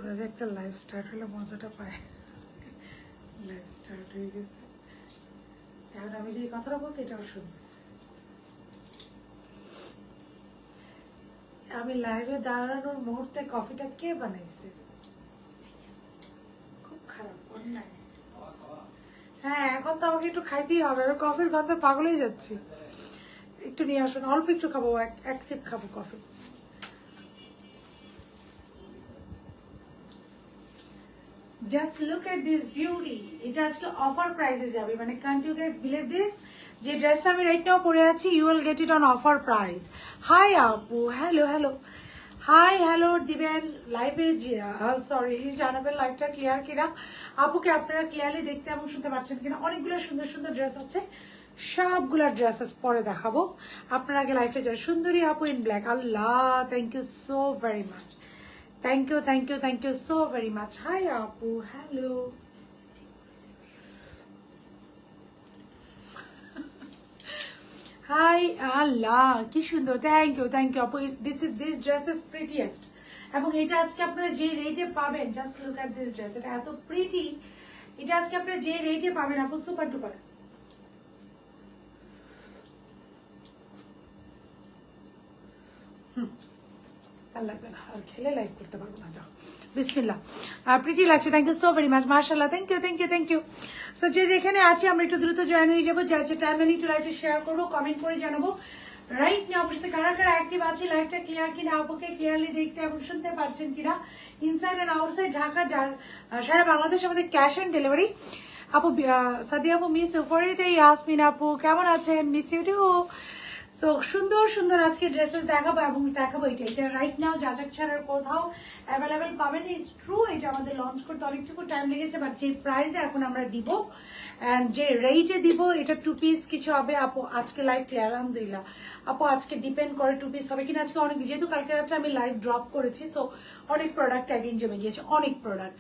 বন্ধুরা যে একটা লাইভ স্টার্ট হলে মজাটা পায়। লাইভ স্টার্ট হয়ে গেছে, এখন আমি যে কথাটা বলছি এটাও শুনবে। আমি লাইভে দাঁড়ানোর মুহূর্তে কফিটা কে বানাইছে? খুব খারাপ, অন্যায়। হ্যাঁ, এখন তো আমাকে একটু খাইতেই হবে, আমি কফির গন্ধে পাগল হয়ে যাচ্ছি। একটু নিয়ে আসুন, অল্প একটু খাবো, এক সিপ খাবো coffee. Just look at this beauty. এটা আজকে অফার প্রাইসে যাবে, মানে can't you guys believe this? যে ড্রেসটা আমি রাইট নাও পরে আছি, you will get it on offer price. Hi আপু, হ্যালো হ্যালো, হাই হ্যালো দিবেন লাইভে, সরি জানাবেন লাইভটা ক্লিয়ার কিনা, আপুকে আপনারা ক্লিয়ারলি দেখতে এবং শুনতে পাচ্ছেন কিনা। অনেকগুলো সুন্দর সুন্দর ড্রেস আছে, সবগুলা ড্রেসেস পরে দেখাবো। আপনারা আগে লাইভটা যান। সুন্দরী আপু ইন ব্ল্যাক, আল্লাহ thank you so very much, thank you thank you thank you so very much. Hi আপু, হ্যালো। হাই, আল্লাহ কি সুন্দর, থ্যাংক ইউ আপু। দিস ড্রেস ইজ প্রিটিয়েস্ট, এবং এটা আজকে আপনারা যে রেটে পাবেন, just look at this dress, এটা এত প্রিটি। এটা আজকে আপনারা যে রেটে পাবেন আপু, সুপার ডুপার। আর লাগবে না, আর খেলে লাইভ করতে পারবো না। যাও, বিসমিল্লাহ। প্রিটি লাগছে, thank you so very much, মাশাআল্লাহ, thank you thank you thank you. So যে যেখানে আছি আমরা একটু দ্রুত জয়েন হয়ে যাবো, যার যে টাইম একটু লাইভটা শেয়ার করবো, কমেন্ট করে জানাবো। রাইট না অবশ্যই কারা কারা অ্যাক্টিভ আছে, লাইভটা ক্লিয়ার কিনা, আপুকে ক্লিয়ারলি দেখতে এবং শুনতে পারছেন কিনা। ইনসাইড অ্যান্ড আউটসাইড ঢাকা, সারা বাংলাদেশ আমাদের ক্যাশ অন ডেলিভারি। আপু সাদিয়া আপু মিস উপরেতে, ইয়াসমিন আপু কেমন আছেন? Miss you two. সো সুন্দর সুন্দর আজকে ড্রেসেস দেখাবো, এবং দেখাবো এটা রাইট নাও যাচাক ছাড়ার কোথাও অ্যাভেলেবেল পাবেন। ইজ ট্রু, এটা আমাদের লঞ্চ করতে অনেকটুকু টাইম লেগেছে, বাট যে প্রাইসে এখন আমরা দিব অ্যান্ড যে রেটে দিব, এটা 2 পিস কিছু হবে আপু। আজকে লাইভ ক্লিয়ার, আলহামদুলিল্লাহ আপু। আজকে ডিপেন্ড করে 2 পিস হবে কিনা। আজকে অনেক, যেহেতু কালকে রাত্রে আমি লাইভ ড্রপ করেছি, সো অনেক প্রোডাক্ট একদিন জমে গিয়েছে, অনেক প্রোডাক্ট।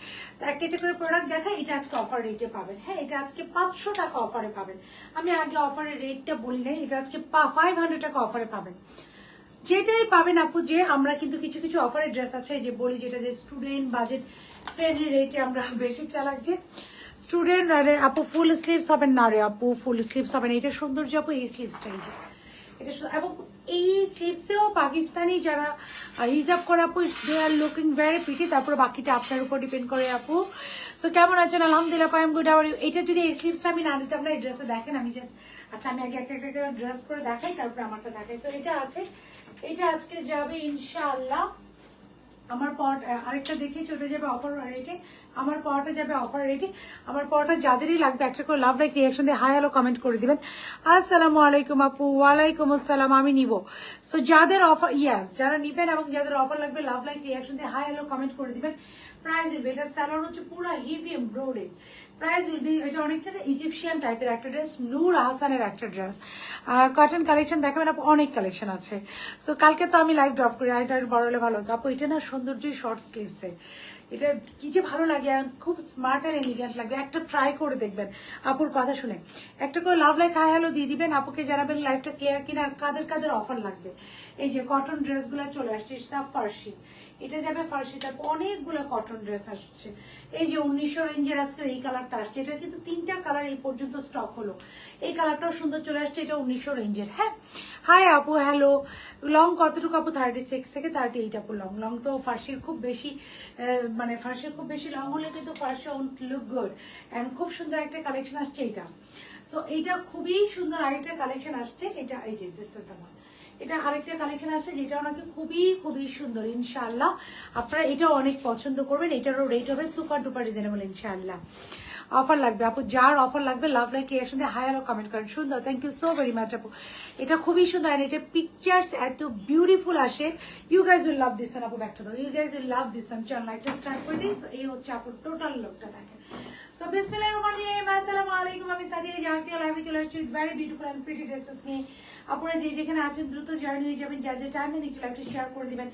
একটা একটা করে প্রোডাক্ট দেখা, এটা আজকে অফার রেটে পাবেন। হ্যাঁ, এটা আজকে 500 টাকা অফারে পাবেন। আমি আগে অফারের রেটটা বলি নাই, এটা আজকে 500 টাকা অফারে পাবেন। যেটাই পাবেন আপু, যে আমরা কিন্তু কিছু কিছু অফারের ড্রেস আছে যে বলি, যেটা যে স্টুডেন্ট বাজেট ফ্রেন্ডলি রেটে আমরা বেশি চালাক। যে স্টুডেন্ট আপু ফুল স্লিভস হবেন না রে আপু, ফুল স্লিভস হবেন। এটা সৌন্দর্য আপু, এই স্লিভসটাই যে এটা, এবং এই স্লিভসেও পাকিস্তানি যারা হিজাব করে আপু, দে আর লুকিং ভেরি প্রিটি। তারপর বাকিটা আপনার উপর ডিপেন্ড করে আপু। সো কেমন আছেন? আলহামদুলিল্লাহ, I am good. Are you? এটা যদি এই স্লিভসটা আমি না দিতাম না, এই ড্রেসে দেখেন আমি জাস্ট, আচ্ছা আমি আগে একটা একটা ড্রেস করে দেখাই, তারপর আমারটা দেখাই। তো এটা আছে, এটা আজকে যাবে ইনশাআল্লাহ। আমার পট আরেকটা দেখি চলে যাবে অফার রেটে, আমার পরটা যাবে অফার রেটে। আমার পরটা যাদেরই লাগবে একটা করে লাভ লাইক রিয়াকশন দিয়ে হাই হ্যালো কমেন্ট করে দিবেন। আসসালামু আলাইকুম আপু। ওয়ালাইকুম আসসালাম, আমি নিব। সো যাদের অফার, ইয়াস যারা নিবেন এবং যাদের অফার লাগবে, লাভ লাইক রিয়াকশন দিয়ে হাই হ্যালো কমেন্ট করে দিবেন। প্রাইস উইল বি, এটা স্যালোন হচ্ছে পুরো heavy embroidery. Price will B, এটা অনেকটা ইজিপশিয়ান টাইপের একটা ড্রেস, নূর আহসানের একটা ড্রেস। কটন কালেকশন দেখাবেন আপু, অনেক কালেকশন আছে। সো কালকে তো আমি লাইভ ড্রপ করি, এটা বড় হলে ভালো হতো আপু। এটা না সৌন্দর্যই শর্ট স্লিভসে, এটা কি যে ভালো লাগে, খুব স্মার্ট অ্যান্ড এলিগেন্ট লাগবে। একটা ট্রাই করে দেখবেন আপুর কথা শুনে, একটা করে লাভ লাইক হাই হ্যালো দিয়ে দিবেন। আপুকে জানাবেন লাইভটা ক্লিয়ার কিনা, আর কাদের কাদের অফার লাগবে। এই যে কটন ড্রেসগুলো চলে আসছে, সব ফার্সি, এটা যাবে ফার্সি। তারপর অনেকগুলো কটন ড্রেস আসছে, এই যে 1900 রেঞ্জের আজকে এই কালারটা আসছে। এটা কিন্তু 3টা কালার এই পর্যন্ত স্টক হলো। এই কালারটাও সুন্দর চলে আসছে, এটা 1900 রেঞ্জের। হ্যাঁ, হাই আপু, হ্যালো। লং কতটুকু আপু? 36 থেকে 38 আপু লং। লং তো ফার্সির খুব বেশি, মানে ফার্সির খুব বেশি লং হলে কিন্তু ফার্সি ওন্ট লুক গুড। অ্যান্ড খুব সুন্দর একটা কালেকশন আসছে এটা। সো এইটা খুবই সুন্দর আরেকটা কালেকশন আসছে, এটা এই যে দিস ইজ দ্য ওয়ান। এটা আরেকটা কালেকশন আসছে যেটা ওনাকে খুবই খুবই সুন্দর। ইনশাআল্লাহ আপনারা এটাও অনেক পছন্দ করবেন। এটারও রেট হবে সুপার ডুপার রিজনেবল ইনশাআল্লাহ। অফার লাগবে আপু, যার অফার লাগবে লাভ লাইক রিয়াকশন দিয়ে হাই হ্যালো কমেন্ট করেন। সুন্দর, thank you so very much আপু। এটা খুবই সুন্দর, আর এটা পিকচার্স এত বিউটিফুল আসে। You guys will love this one আপু, ব্যাক টু দাও। You guys will love this one. চল লাইটটা স্টার্ট করে দিই। এই হচ্ছে আপুর টোটাল লুকটা দেখেন। সো বিসমিল্লাহির রহমানির রহিম, আসসালামু আলাইকুম। আমি সাদিয়া জাহাঙ্গীর লাইভে চলে আসছি with very beautiful and pretty dresses নিয়ে। আপনারা যে যেখানে আছেন দ্রুত জয়েন হয়ে যাবেন, যার যে টাইমে একটু লাইভটা শেয়ার করে দিবেন,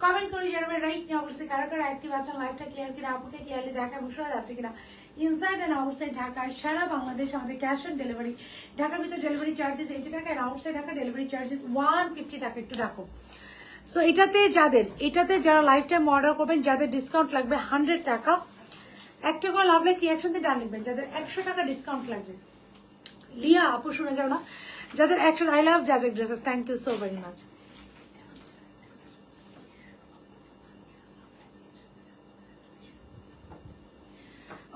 কমেন্ট করে জানাবেন রাইট নিয়ে অবশ্যই কারা কারা অ্যাক্টিভ আছেন, লাইভটা ক্লিয়ার কিনা, আপুকে ক্লিয়ারলি দেখা এবং শোনা যাচ্ছে কিনা। ইনসাইড অ্যান্ড আউটসাইড ঢাকা, সারা বাংলাদেশ আমাদের ক্যাশ অন ডেলিভারি। ঢাকার ভিতর ডেলিভারি চার্জেস 80 টাকা, and outside Dhaka delivery charges 150 টাকা। একটু ডাকো। সো এটাতে যারা লাইফ টাইম অর্ডার করবেন, যাদের ডিসকাউন্ট লাগবে 100 টাকা, একটা করে লাভ লাইক রিয়াকশন দিয়ে ডান লিখবেন। যাদের 100 টাকা ডিসকাউন্ট লাগবে, লিয়া আপু শুনে যাও না, যাদের 100, আই লাভ জাজেক dresses, thank you so very much.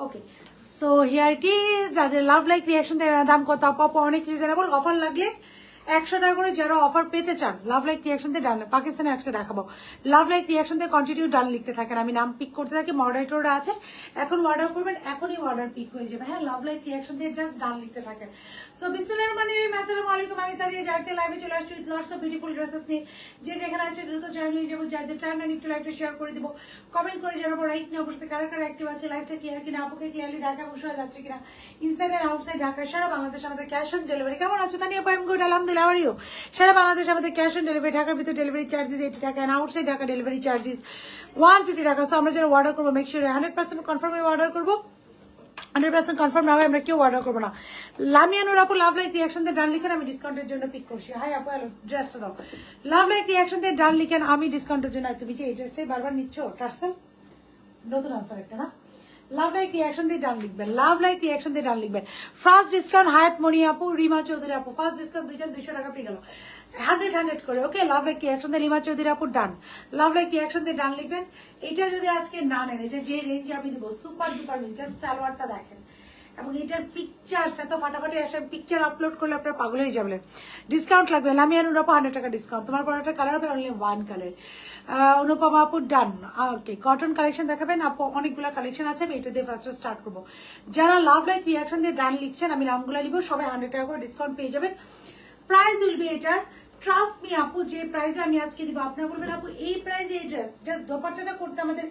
Okay, so here it is. যাদের লাভ লাইক রিয়াকশন দাম কত আপু? অনেক রিজনেবল। অফার লাগলে 100 টাকা করে যারা অফার পেতে চান লাভ লাইক রিয়াকশন দিয়ে ডান, পাকিস্তানে আজকে দেখাবো। লাভ লাইক রিয়াকশন দিয়ে কন্টিনিউ ডান লিখতে থাকেন, আমি নাম পিক করতে থাকি, মডারেটররা আছে, এখন অর্ডার করবেন, এখনই অর্ডার পিক হয়ে যাবে। হ্যাঁ, লাভ লাইক রিয়াকশন দিয়ে জাস্ট ডান লিখতে থাকেন। সো বিসমিল্লাহির রহমানির রহিম, আসসালামু আলাইকুম। আমি সাদিয়া জাইতে লাইভে চলে আসছি with lots of beautiful dresses নিয়ে। যে যেখানে আছে দ্রুত জয়েন হয়ে যাবো, যার যে টাইম না একটু লাইভটা শেয়ার করে দিব, কমেন্ট করে জানাবো রাইট নিয়ে অবশ্যই কারা কারা অ্যাক্টিভ আছে, লাইভটা ক্লিয়ার কিনা, আপুকে ক্লিয়ারলি দেখা বসে যাচ্ছে কিনা, ইনসাইড এন্ড আউটসাইড ঢাকা সারা বাংলাদেশ আমাদের ক্যাশ অন ডেলিভারি। কেমন আছো তানিয়া? আই এম গুড, আলহামদুলিল্লাহ। How are you? সারা বাংলাদেশ আমাদের ক্যাশ অন ডেলিভারি, ঢাকার ভিতরে ডেলিভারি চার্জেস 80 টাকা, and outside Dhaka delivery charges 150 টাকা। সো আমরা যারা অর্ডার করবো মেক শিওর 100% কনফার্ম হয়ে অর্ডার করবো। 100% কনফার্ম না হয় আমরা কেউ অর্ডার করবো না। লামিয়ানুর আপু লাভ লাইক রিয়াকশন দিয়ে ডান লিখেন, আমি ডিসকাউন্টের জন্য পিক করছি। হাই আপু, হ্যালো, ড্রেসটা দাও। লাভ লাইক রিয়াকশন দিয়ে ডান লিখেন, আমি ডিসকাউন্টের জন্য। তুমি যে এই ড্রেসটাই বারবার নিচ্ছ, টার্সেল নতুন আনসার একটা না? লাভ লাইক রিয়াকশন দিয়ে ডান লিখবেন, লাভ লাইক রিয়াকশন দিয়ে ডান লিখবেন। ফার্স্ট ডিসকাউন্ট হায়াত মনি আপু, রিমা চৌধুরী আপু, ফার্স্ট ডিসকাউন্ট 200 টাকা পেয়ে গেল, 100 করে। ওকে, লাভ লাইক রিয়াকশন দিয়ে রিমা চৌধুরী আপু ডান, লাভ লাইক রিয়াকশন দিয়ে ডান লিখবেন। এটা যদি আজকে না নেন, এটা যে রেঞ্জ আমি দেবো সুপার ডুপার রেঞ্জ। জাস্ট সালোয়ারটা দেখেন এবং এটার পিকচার এত ফাটাফাটি আসে, পিকচার আপলোড করলে আপনারা পাগল হয়ে যাবেন। ডিসকাউন্ট লাগবে, লামিয়ানুর আপু 100 টাকা ডিসকাউন্ট। তোমার পরাটা কালার হবে অনলি 1 কালার। অনুপমা আপু ডান। ওকে, কটন কালেকশন দেখাবেন আপু? অনেকগুলো কালেকশন আছে, আমি এটা দিয়ে ফার্স্টে স্টার্ট করবো। যারা লাভ লাইক রিয়াকশন দিয়ে ডান লিখছেন, আমি নামগুলো নিব, সবাই 100 টাকা করে ডিসকাউন্ট পেয়ে যাবেন। প্রাইস উইল বি এটার, ট্রাস্ট মি আপু, যে প্রাইসে আমি আজকে দিব আপনারা বলবেন আপু এই প্রাইসে এই ড্রেস। জাস্ট দোপাট্টাটা করতে আমাদের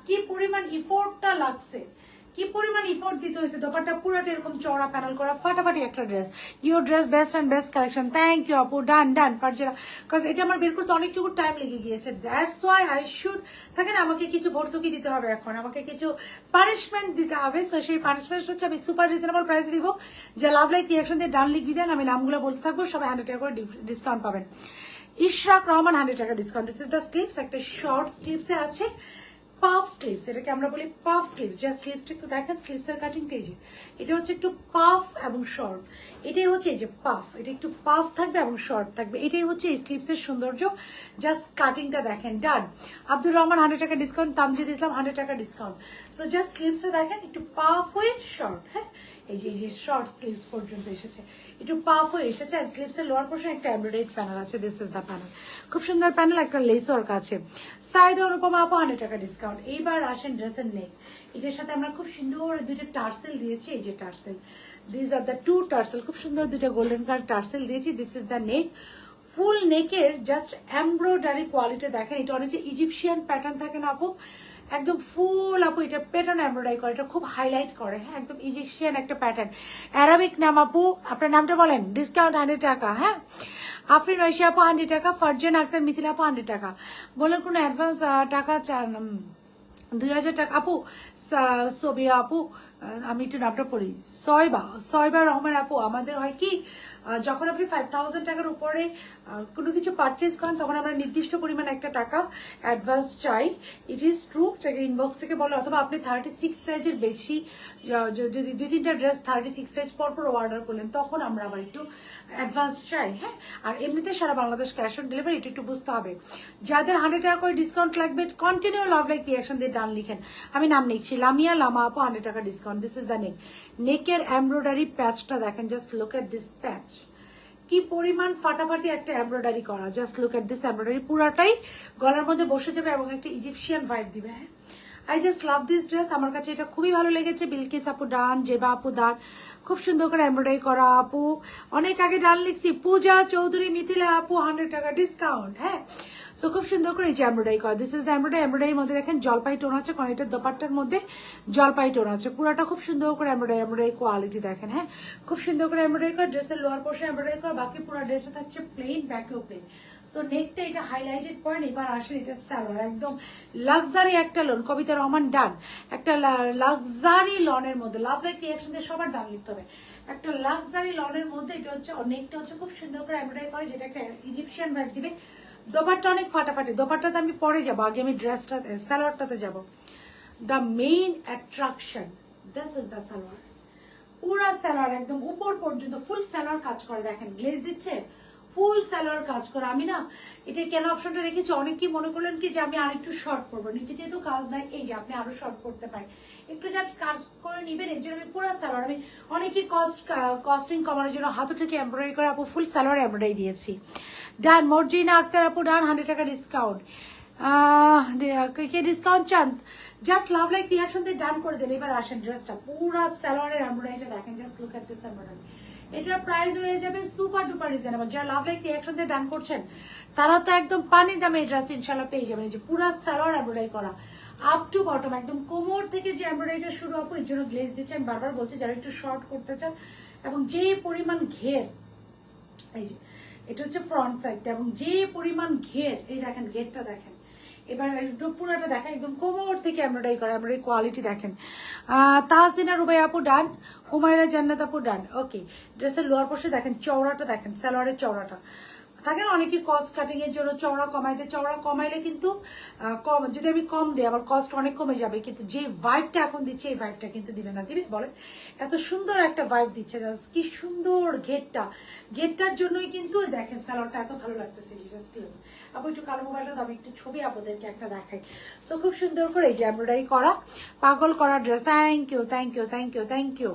কি পরিমাণ ইফোর্টটা লাগছে, কি পরিমাণ ইফোর্ট দিতে হয়েছে। দোপাট্টা পুরোটা এরকম চওড়া প্যানেল করা ফাটাফাটি একটা dress. Your dress best and best collection, thank you আপু, ডান ডান ফারজারা। বিকজ এটা আমার বের করতে অনেকটুকু টাইম লেগে গিয়েছে, দ্যাটস ওয়াই আই শুড থাকেন, আমাকে কিছু ভর্তুকি দিতে হবে, এখন আমাকে কিছু পানিশমেন্ট দিতে হবে। সো সেই পানিশমেন্ট হচ্ছে আমি সুপার রিজনেবল প্রাইসে দিব। যে লাভ লাইক রিয়াকশন দিয়ে ডান লিখবি দেন, আমি নামগুলো বলতে থাকবো, সবাই 100 টাকা করে ডিসকাউন্ট পাবেন। ইশরাক রহমান 100 টাকা discount. This is the slips, একটা শর্ট স্লিপসে আছে পাফ স্লিভস, এটাকে আমরা বলি পাফ স্লিভস। জাস্ট স্লিভসটা একটু দেখেন, স্লিভসের কাটিং পেজে এটা হচ্ছে একটু পাফ এবং শর্ট। এটাই হচ্ছে এই যে পাফ, এটা একটু পাফ থাকবে এবং শর্ট থাকবে, এটাই হচ্ছে এই স্লিভসের সৌন্দর্য। জাস্ট কাটিংটা দেখেন, ডান। আব্দুর রহমান 100 টাকা ডিসকাউন্ট, তামজিদ ইসলাম 100 টাকা ডিসকাউন্ট। সো জাস্ট স্লিভসটা দেখেন, একটু পাফ হয়ে শর্ট। হ্যাঁ, এই যে শর্ট স্লিভস পর্যন্ত এসেছে, একটু পাফ হয়ে এসেছে। আর স্লিভসের লোয়ার পোর্শন একটা এমব্রয়ডারি প্যানেল আছে, দিস ইজ দ্য প্যানেল, খুব সুন্দর প্যানেল, একটা লেস ওয়ার্ক আছে। সাইদ অনুপমা আপু 100 টাকা ডিসকাউন্ট। এইবার আসেন ড্রেসের নেক, এটার সাথে আমরা খুব সুন্দর দুইটা টার্সেল দিয়েছি, এই যে tassel, this are the 2 tassel, খুব সুন্দর দুইটা গোল্ডেন কালার টার্সেল দিয়েছি। দিস ইজ দ্য নেক, ফুল নেকের জাস্ট এমব্রয়ডারি কোয়ালিটি দেখেন, এটা অনেকটা ইজিপশিয়ান প্যাটার্ন থাকে না আপু, একদম ফুল আপু এটা প্যাটার্ন এমব্রয়ডারি করে, এটা খুব হাইলাইট করে। হ্যাঁ, একদম ইজিপশিয়ান একটা প্যাটার্ন, অ্যারাবিক নাম আপু, আপনার নামটা বলেন। ডিসকাউন্ট 100 টাকা। হ্যাঁ, আফরিন ঐশী আপু 100 টাকা, ফারজান আক্তার মিথিলা আপু 100 টাকা। বলেন কোনো অ্যাডভান্স টাকা চান? 2000 টাকা আপু। সোবিয়া আপু, আমি একটু নামটা পড়ি, সয়বা রহমান আপু। আমাদের হয় কি, যখন আপনি 5000 টাকার উপরে কোনো কিছু পারচেজ করেন, তখন আমরা নির্দিষ্ট পরিমাণ একটা টাকা অ্যাডভান্স চাই। ইট ইজ ট্রু, ইনবক্স থেকে বলো, অথবা আপনি 36 সাইজের বেশি যদি 2-3টা ড্রেস 36 সাইজ পর অর্ডার করলেন, তখন আমরা আবার একটু অ্যাডভান্স চাই। হ্যাঁ, আর এমনিতে সারা বাংলাদেশ ক্যাশ অন ডেলিভারি, এটা একটু বুঝতে হবে। যাদের 100 টাকা করে ডিসকাউন্ট লাগবে, কন্টিনিউ লাভ লাইক রিয়াকশন দিয়ে ডান লিখেন, আমি নাম নিচ্ছি লামিয়া লামা আপু 100 টাকা ডিসকাউন্ট। দিস ইজ দ্য নেক, নেকের এমব্রয়ডারি প্যাচটা দেখেন, জাস্ট লুক এট দিস প্যাচ, কি পরিমাণ ফাটাফাটি একটা এমব্রয়ডারি করা। Just look at this embroidery, পুরাটাই গলার মধ্যে বসে যাবে এবং একটা ইজিপশিয়ান ভাইব দিবে। হ্যাঁ, I just love this dress, আমার কাছে এটা খুবই ভালো লেগেছে। বিলকিস আপু ডান, জেবা আপু ডান, খুব সুন্দর করে এমব্রয়ডারি করা আপু। অনেক আগে ডান লিখছি, পূজা চৌধুরী মিথিলা আপু 100 টাকা ডিসকাউন্ট। হ্যাঁ, সো খুব সুন্দর করে এই যে এমব্রয়ডারি করা, দিস ইজ দ্য এমব্রয়ডারি। এমব্রয়ডারির মধ্যে দেখেন জলপাই টোন আছে, কারণ এটার দোপাট্টার মধ্যে জলপাই টোন আছে, পুরাটা খুব সুন্দর করে এমব্রয়ডারি কোয়ালিটি দেখেন। হ্যাঁ, খুব সুন্দর করে এমব্রয়ডারি করা, ড্রেসের লোয়ার পোর্শন এমব্রয়ডারি করা, বাকি পুরো ড্রেসে থাকছে প্লেন, ব্যাকেও প্লেন। সো নেকটা এটা হাইলাইটেড পয়েন্ট। এবার আসেন এটা সালোয়ার, একদম লাক্সারি একটা লোন, কবিতা রহমান ডান, একটা লাক্সারি লনের মধ্যে লাভ লাইক রিয়াকশন দিয়ে সবার ডান লিখতে হবে। একটা লাক্সারি লনের মধ্যে এটা হচ্ছে, নেকটা হচ্ছে খুব সুন্দর করে এমব্রয়ডারি করে, যেটা একটা ইজিপশিয়ান ভাইব দিবে। দোপাট্টা অনেক ফাটাফাটি, দোপাট্টাতে আমি পরে যাবো, আগে আমি ড্রেসটাতে সালোয়ারটাতে যাবো। The main attraction, this is the salwar. পুরা সালোয়ার একদম উপর পর্যন্ত ফুল সালোয়ার কাজ করে, দেখেন গ্লেজ দিচ্ছে, ফুল সালোয়ার কাজ করে। আমি না এটা কেন অপশনটা রেখেছি, অনেকেই মনে করলেন কি যে আমি আরেকটু শর্ট করবো, নিচে যেহেতু কাজ নাই, এই যে আপনি আরো শর্ট করতে পারেন, একটু যা কাজ করে নিবেন। এর জন্য আমি পুরো সালোয়ার, আমি অনেকেই কস্টিং কমানোর জন্য হাতে থেকে এমব্রয়ডারি করে আপু ফুল সালোয়ার এমব্রয়ডারি দিয়েছি। ডান মর্জিনা আক্তার আপু ডান, 100 টাকা ডিসকাউন্ট। কে ডিসকাউন্ট চান জাস্ট লাভ লাইক রিঅ্যাকশন দিয়ে ডান করে দেন। এবার আসেন ড্রেসটা পুরো সালোয়ারের এমব্রয়ডারিটা দেখেন, just look at this embroidery. এটার প্রাইস হয়ে যাবে সুপার ডুপার রিজনেবল। যারা লাভ লাইক রিঅ্যাকশন দিয়ে ডান করছেন তারা তো একদম পানি দামে এই ড্রেস ইনশাল্লাহ পেয়ে যাবেন। এই যে পুরো সালোয়ার এমব্রয়ডারি করা আপ টু বটম, একদম কোমর থেকে যে এমব্রয়ডারিটা শুরু আপু, এর জন্য গ্লেজ দিচ্ছে। আমি বারবার বলছি যারা একটু শর্ট করতে চান, এবং যে পরিমাণ ঘের, এই যে এটা হচ্ছে ফ্রন্ট সাইডটা, এবং যে পরিমাণ ঘের, এই দেখেন ঘেরটা দেখেন। এবার একদম পুরোটা দেখেন, একদম কোমর থেকে এমব্রয়ডারি করা, এমব্রয়ডারি কোয়ালিটি দেখেন। তাহসিনা রুবাই আপু ডান, হুমায়রা জান্নাত আপু ডান। ওকে, ড্রেসের লোয়ার পোর্শন দেখেন, চওড়াটা দেখেন, সালোয়ারের চওড়াটা থাকে না অনেকে কস্ট কাটিং এর জন্য চওড়া কমাইতে, চওড়া কমাইলে কিন্তু কম, যদি আমি কম দিই আমার কস্ট অনেক কমে যাবে, কিন্তু যে ভাইবটা এখন দিচ্ছে এই ভাইবটা কিন্তু দিবে না। দিবে বলেন, এত সুন্দর একটা ভাইব দিচ্ছে, জাস্ট কি সুন্দর ঘেরটা, ঘেরটার জন্যই কিন্তু দেখেন সালোয়ারটা এত ভালো লাগতেছে। আপু একটু কালো মোবাইলটা দাও, আমি একটু ছবি আপনাদেরকে একটা দেখাই। সো খুব সুন্দর করে এই যে এমব্রয়ডারি করা পাগল করা dress. Thank you thank you thank you thank you.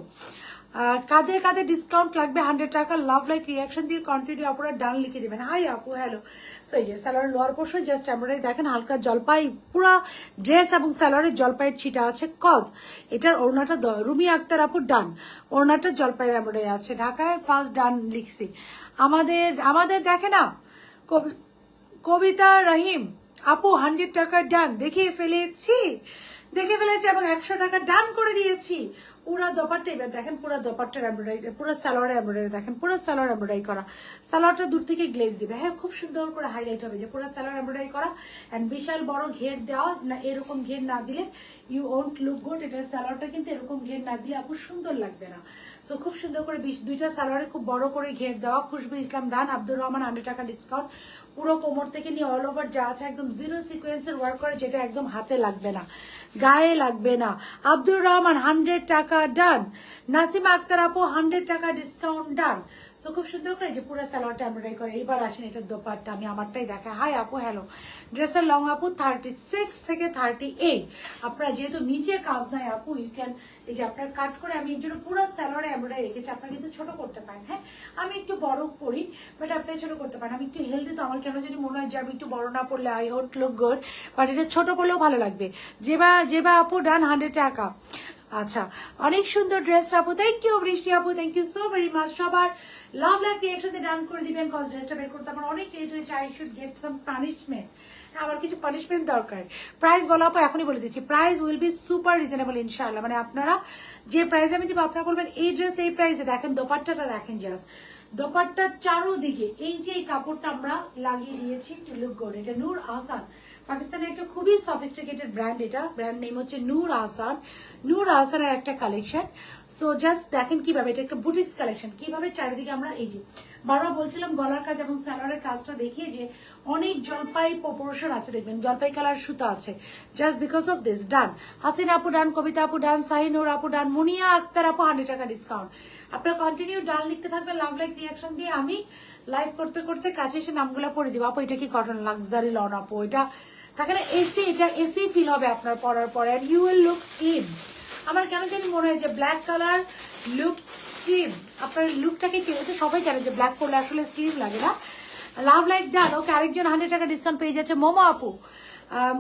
আর কাদের কাদের ডিসকাউন্ট লাগবে 100 টাকা, লাভ লাইক রিঅ্যাকশন দিয়ে কন্টিনিউ আপনারা ডান লিখে দিবেন। হাই আপু হ্যালো। সো এই যে salwar lower portion just embroidery দেখেন, হালকা জলপাই পুরা ড্রেস এবং সালোয়ারের জলপাইয়ের ছিটা আছে, কজ এটার ওড়নাটা রুমি আক্তার আপু ডান, ওড়নাটা জলপাইয়ের এমব্রয়ডারি আছে। ঢাকায় ফার্স্ট ডান লিখছি। আমাদের আমাদের দেখে না কবিতা রহিম আপু 100 টাকা ডান, দেখে ফেলেছি এবং 100 টাকা ডান করে দিয়েছি। পুরা দোপাট্টা এবার দেখেন, পুরা দোপাট্টার এমব্রয়ডারি, পুরো সালোয়ারের এমব্রয়ডারি দেখেন, পুরো সালোয়ার এমব্রয়ডারি করা। সালোয়ারটা দূর থেকে গ্লেজ দিবে, হ্যাঁ খুব সুন্দর করে হাইলাইট হবে, যে পুরো সালোয়ার এমব্রয়ডারি করা এন্ড বিশাল বড় ঘের দেওয়া না, এরকম ঘের না দিলে ইউ ওন্ট লুক গুড। এটার সালোয়ারটা কিন্তু এরকম ঘের না দিলে আপু সুন্দর লাগবে না। সো খুব সুন্দর করে দুইটা সালোয়ারে খুব বড় করে ঘের দেওয়া। খুশবু ইসলাম ডান, আব্দুর রহমান 100 টাকা ডিসকাউন্ট। পুরো কোমর থেকে নিয়ে অল ওভার যা আছে একদম জিরো সিকোয়েন্সের ওয়ার্ক করে, যেটা একদম হাতে লাগবে না, গায়ে লাগবে না। আব্দুর রহমান 100 টাকা ডান। নাসিমা আক্তার আপু 100 টাকা ডিসকাউন্ট ডান। সো খুব সুন্দর করে যে পুরো সালোয়ারটা এমব্রয়ডারি করে। এইবার আসেন এটার দোপাট্টা, আমি আমারটাই দেখাই। হাই আপু হ্যালো। ড্রেসের লং আপু 36 থেকে 38। আপনারা যেহেতু নিচে কাজ নাই আপু, ইউ ক্যান এই যে আপনার কাট করে, আমি এর জন্য পুরো সালোয়ারে এমব্রয়ডারি রেখেছি। আপনারা কিন্তু ছোট করতে পারেন, হ্যাঁ আমি একটু বড় করি, বাট আপনি ছোট করতে পারেন। আমি একটু হেলদি, তো আমার কেন যদি মনে হয় যে আমি একটু বড় না পড়লে I won't look good, but এটা ছোট পড়লেও ভালো লাগবে। যেবা আপু ডান 100 টাকা। আচ্ছা, অনেক সুন্দর ড্রেসটা আপু, থ্যাংক ইউ বৃষ্টি আপু, thank you so very much. সবার লাভ লাভ রিঅ্যাকশনে ডান করে দিবেন, কজ ড্রেসটা বের করতে আমার অনেক লেট হয়েছে। I should get some punishment, আমার কিছু পানিশমেন্ট দরকার। প্রাইস বলা আপু এখনই বলে দিচ্ছি, price will be super reasonable ইনশাআল্লাহ। মানে আপনারা যে প্রাইস আমি দিব আপনারা বলবেন এই ড্রেস এই প্রাইসে। দেখেন দোপাট্টাটা দেখেন, জাস্ট দোপাট্টার চারোদিকে এই যে এই কাপড়টা আমরা লাগিয়ে দিয়েছি টু লুক গুড। এটা নূর আহসান, পাকিস্তানের একটা খুবই সফিস্টিকেটেড ব্র্যান্ড, এটা ব্র্যান্ড নেম হচ্ছে নূর আহসান। নূর আহসানের একটা কালেকশন। সো জাস্ট দেখেন কিভাবে এটা একটা বুটিক্স কালেকশন, কিভাবে চারিদিকে আমরা এই যে বারবার বলছিলাম গলার কাজ এবং সালোয়ারের কাজটা দেখিয়ে যে অনেক জলপাই প্রপোর্শন আছে, দেখবেন জলপাই কালার সুতা আছে, জাস্ট বিকজ অফ দিস। ডান হাসিনা আপু ডান, কবিতা আপু ডান, সাহিনুর আপু ডান, মুনিয়া আক্তার আপু 100 টাকা ডিসকাউন্ট। আপনারা কন্টিনিউ ডান লিখতে থাকবেন লাভ লাইক রিঅ্যাকশন দিয়ে। আমি লাইভ করতে করতে কাছে এসে নামগুলো পড়ে দিব। আপু এটা কি কটন লাক্সারি লন আপু, এটা থাকে না এসি, এটা এসি ফিল হবে আপনার পরার পরে, আর ইউ উইল লুক স্লিম। আমার কেন জানি মনে হয় যে ব্ল্যাক কালার লুক স্লিম, আপনার লুকটাকে চেঞ্জ, সবাই জানে যে ব্ল্যাক করলে আসলে স্লিম লাগে না। Love like done. ওকে, আরেকজন 100 টাকা ডিসকাউন্ট পেয়ে যাচ্ছে মোমো আপু।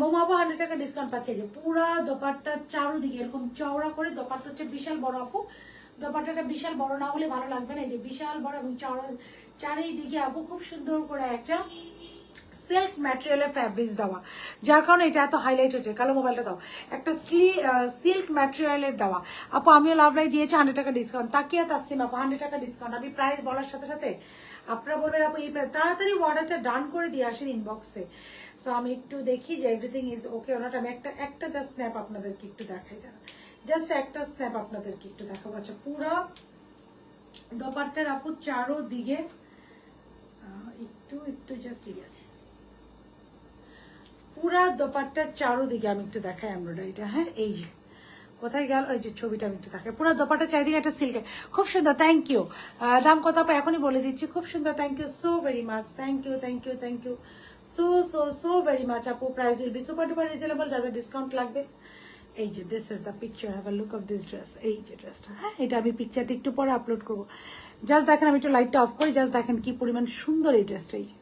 মোমো আপু 100 টাকা ডিসকাউন্ট পাচ্ছে। যে পুরা দোপাট্টার চারোদিকে এরকম চওড়া করে, দোপাট্টা হচ্ছে বিশাল বড় আপু, দোপাট্টাটা বিশাল বড় না হলে ভালো লাগবে না। এই যে বিশাল বড় এবং চওড়া চারিদিকে আপু খুব সুন্দর করে একটা সিল্ক ম্যাটেরিয়ালের ফ্যাব্রিক্স দেওয়া, যার কারণে এটা এত হাইলাইট হচ্ছে। কালো মোবাইলটা দাও, একটা সিল্ক ম্যাটেরিয়ালের দেওয়া আপু। আমিও লাভ লাই দিয়েছি 100 টাকা ডিসকাউন্ট। তাকিয়া তাসলিম আপু 100 টাকা ডিসকাউন্ট। আমি প্রাইস বলার সাথে সাথে আপনারা বলবেন আপু এই তাড়াতাড়ি অর্ডারটা ডান করে দিয়ে আসেন ইনবক্সে। সো আমি একটু দেখি যে এভরিথিং ইজ ওকে ওনাট। আমি একটা জাস্ট স্ন্যাপ আপনাদেরকে একটু দেখাই, দাঁড়া জাস্ট একটা স্ন্যাপ আপনাদেরকে একটু দেখাবো। আচ্ছা, পুরো দোপাট্টার আপু চারো দিকে একটু জাস্ট ইয়েস পুরা দোপাট্টার চারোদিকে আমি একটু দেখাই এমব্রয়ডারিটা। হ্যাঁ, এই যে কোথায় গেল ওই যে ছবিটা আমি একটু দেখাই। পুরো দোপাট্টা চারিদিকে একটা সিল্কের, খুব সুন্দর। Thank you. দাম কত আপু এখনই বলে দিচ্ছি। খুব সুন্দর, thank you so very much, thank you thank you thank you so so so very much আপু। Price will be super duper reasonable, যাদের ডিসকাউন্ট লাগবে। এই যে this is the picture, have a look of this dress. এই যে ড্রেসটা, হ্যাঁ এটা আমি পিকচারটা একটু পরে আপলোড করবো। জাস্ট দেখেন, আমি একটু লাইটটা অফ করি, জাস্ট দেখেন কি পরিমাণ সুন্দর এই ড্রেসটা। এই যে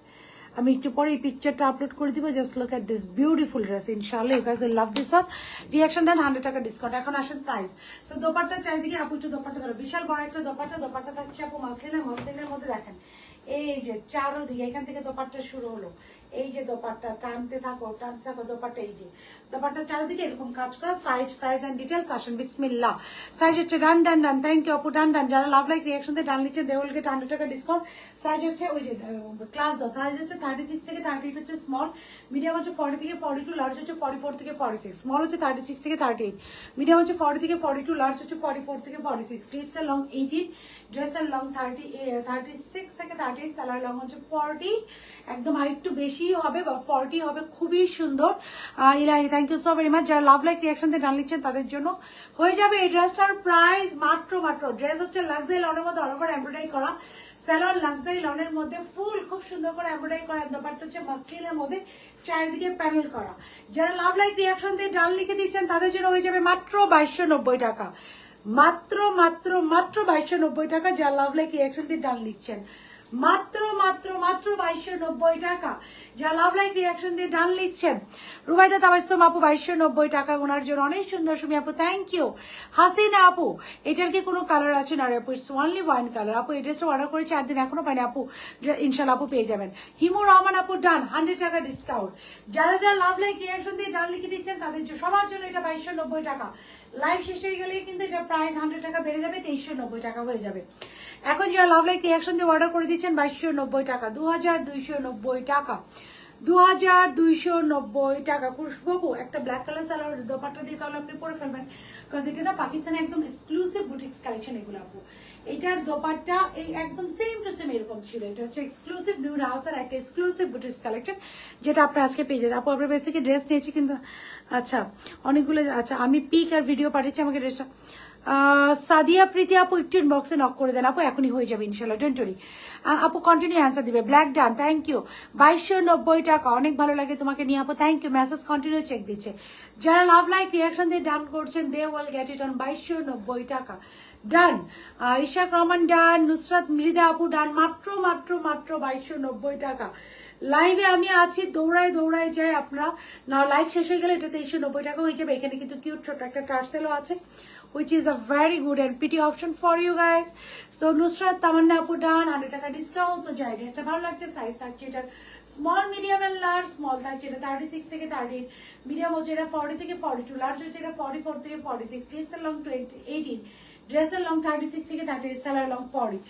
আমি একটু পরে এই পিকচারটা আপলোড করে দিব। Just look at this beautiful dress. ইনশাআল্লাহ you guys will love this one. Reaction দেন, 100 টাকা ডিসকাউন্ট। এখন আসেন প্রাইস। সো দোপাট্টা চারিদিকে আপু একটু দোপাট্টা ধরো, বিশাল বড় একটা দোপাট্টা। দোপাট্টা থাকছে আপু মাসলিনের মধ্যে দেখেন এই যে চারোদিকে, এখান থেকে দোপাট্টা শুরু হলো। এই যে দোপাট্টা টানতে থাকো দোপাট্টা। এই যে দোপাট্টা চারিদিকে এরকম কাজ করা। সাইজ, প্রাইস এন্ড ডিটেলস আসেন। বিসমিল্লাহ। সাইজ হচ্ছে ডান ডান ডান। থ্যাংক ইউ আপু, ডান ডান। যারা লাভ লাইক রিঅ্যাকশন দিয়ে ডান নিচ্ছে দে উইল গেট 100 টাকা ডিসকাউন্ট। সাইজ হচ্ছে ওই যে ক্লাস দাও, সাইজ হচ্ছে 36 থেকে 38 হচ্ছে স্মল, মিডিয়াম হচ্ছে 40 থেকে 42, লার্জ হচ্ছে 44 থেকে 46, স্মল হচ্ছে 36 থেকে 38, মিডিয়াম হচ্ছে 40 থেকে 42, লার্জ হচ্ছে 44 থেকে 46। স্লিভস এর লং 18, ড্রেস এর লং 36 থেকে 38, সালোয়ার লং হচ্ছে 40, একদম হাইট একটু বেশি হবে বা 40 হবে। খুবই সুন্দর। ইলাহি thank you so very much. যারা লাভ লাইক রিঅ্যাকশন দিয়ে ডান লিখছেন তাদের জন্য হয়ে যাবে এই ড্রেসটার প্রাইস মাত্র ড্রেস হচ্ছে লাক্সারি লনের মধ্যে অল ওভার এমব্রয়ডারি করা। স্যালন লাক্সারি লনের মধ্যে ফুল খুব সুন্দর করে এমব্রয়ডারি করা। দোপাট্টা হচ্ছে মাসলিনের মধ্যে চারিদিকে প্যানেল করা। যারা লাভ লাইক রিঅ্যাকশন দিয়ে ডান লিখে দিচ্ছেন তাদের জন্য হয়ে যাবে মাত্র 2290 টাকা। মাত্র মাত্র মাত্র 2290 টাকা। যারা লাভ লাইক রিঅ্যাকশন দিয়ে ডান লিখছেন মাত্র মাত্র মাত্র 2290 টাকা। যা লাভ লাইক রিঅ্যাকশন দিয়ে ডান লিখছেন। রুবাইদা তাবাসসুম আপু 2290 টাকা, ওনার জন্য অনেক সুন্দর। সুমি আপু থ্যাংক ইউ। হাসিনা আপু এটার কি কোনো কালার আছে না আপু? ইটস অনলি ওয়ান কালার আপু। এই ড্রেসটা অর্ডার করে 4 দিন এখনো পাইনি আপু, ইনশাল্লাহ আপু পেয়ে যাবেন। হিমু রহমান আপু ডান, 100 টাকা ডিসকাউন্ট। যারা যারা লাভ লাইক রিঅ্যাকশন দিয়ে ডান লিখে দিচ্ছেন তাদের সবার জন্য এটা 2290 টাকা। লাইভ শেষ হয়ে গেলে কিন্তু এটা প্রাইস 100 টাকা বেড়ে যাবে, 2390 টাকা হয়ে যাবে। এখন যারা লাভ লাইক রিঅ্যাকশন দিয়ে অর্ডার করে দিচ্ছেন 2290 টাকা, 2290 টাকা, 2290 টাকা। খুশবু একটা ব্ল্যাক কালার সালোয়ার দোপাট্টা দিয়ে তাহলে আপনি পরে ফেলবেন, কারণ এটা না পাকিস্তানে একদম এক্সক্লুসিভ বুটিক্স কালেকশন এগুলো আপু। এটার দোপাট্টা এই একদম সেম টু সেম এরকম ছিল। এটা হচ্ছে এক্সক্লুসিভ নিউ হাউসের একটা এক্সক্লুসিভ বুটিক্স কালেকশন, যেটা আপনার আজকে পেয়ে যাবেন আপু। আপনার কাছ থেকে ড্রেস নিয়েছি কিন্তু আচ্ছা অনেকগুলো। আচ্ছা আমি পিক আর ভিডিও পাঠিয়েছি আমাকে ড্রেসটা। সাদিয়া প্রীতি আপু একটু ইনবক্সে নক করে দেন আপু, এখনই হয়ে যাবে ইনশাল্লাহ, ডোন্ট ওয়ারি। আপু কন্টিনিউ অ্যান্সার দিবে। Black done, thank you. 2290 টাকা, অনেক ভালো লাগে তোমাকে নিয়ে আপু, thank you. Message continue check দিচ্ছে। যারা লাভ লাইক রিঅ্যাকশন দিয়ে ডান করছেন দে ওয়াল গেট ইট অন 2290 টাকা। ডান। ইশাক রহমান ডান, নুসরাত মৃদা আপু ডান, মাত্র মাত্র মাত্র 2290 টাকা। লাইভে আমি আছি, দৌড়ায় দৌড়ায় যায় আপনারা না। লাইভ শেষ হয়ে গেলে এটা 2390 টাকা হয়ে যাবে। এখানে কিন্তু কিউট ছোট একটা টার্সেলও আছে, which is a very good and pretty option for you guys. So Nusrat Tamanna Apu done 100 টাকা ডিসকাউন্ট। সো যাই ড্রেসটা ভালো লাগছে, সাইজ থাকছে এটা small, medium and large. Small থাকছে এটা 36 থেকে 38, মিডিয়াম হচ্ছে এটা 40 থেকে 42, লার্জ হচ্ছে এটা 44 থেকে 46, স্লিভস এর লং 18, ড্রেসের লং 36 থেকে 38, salwar long 40।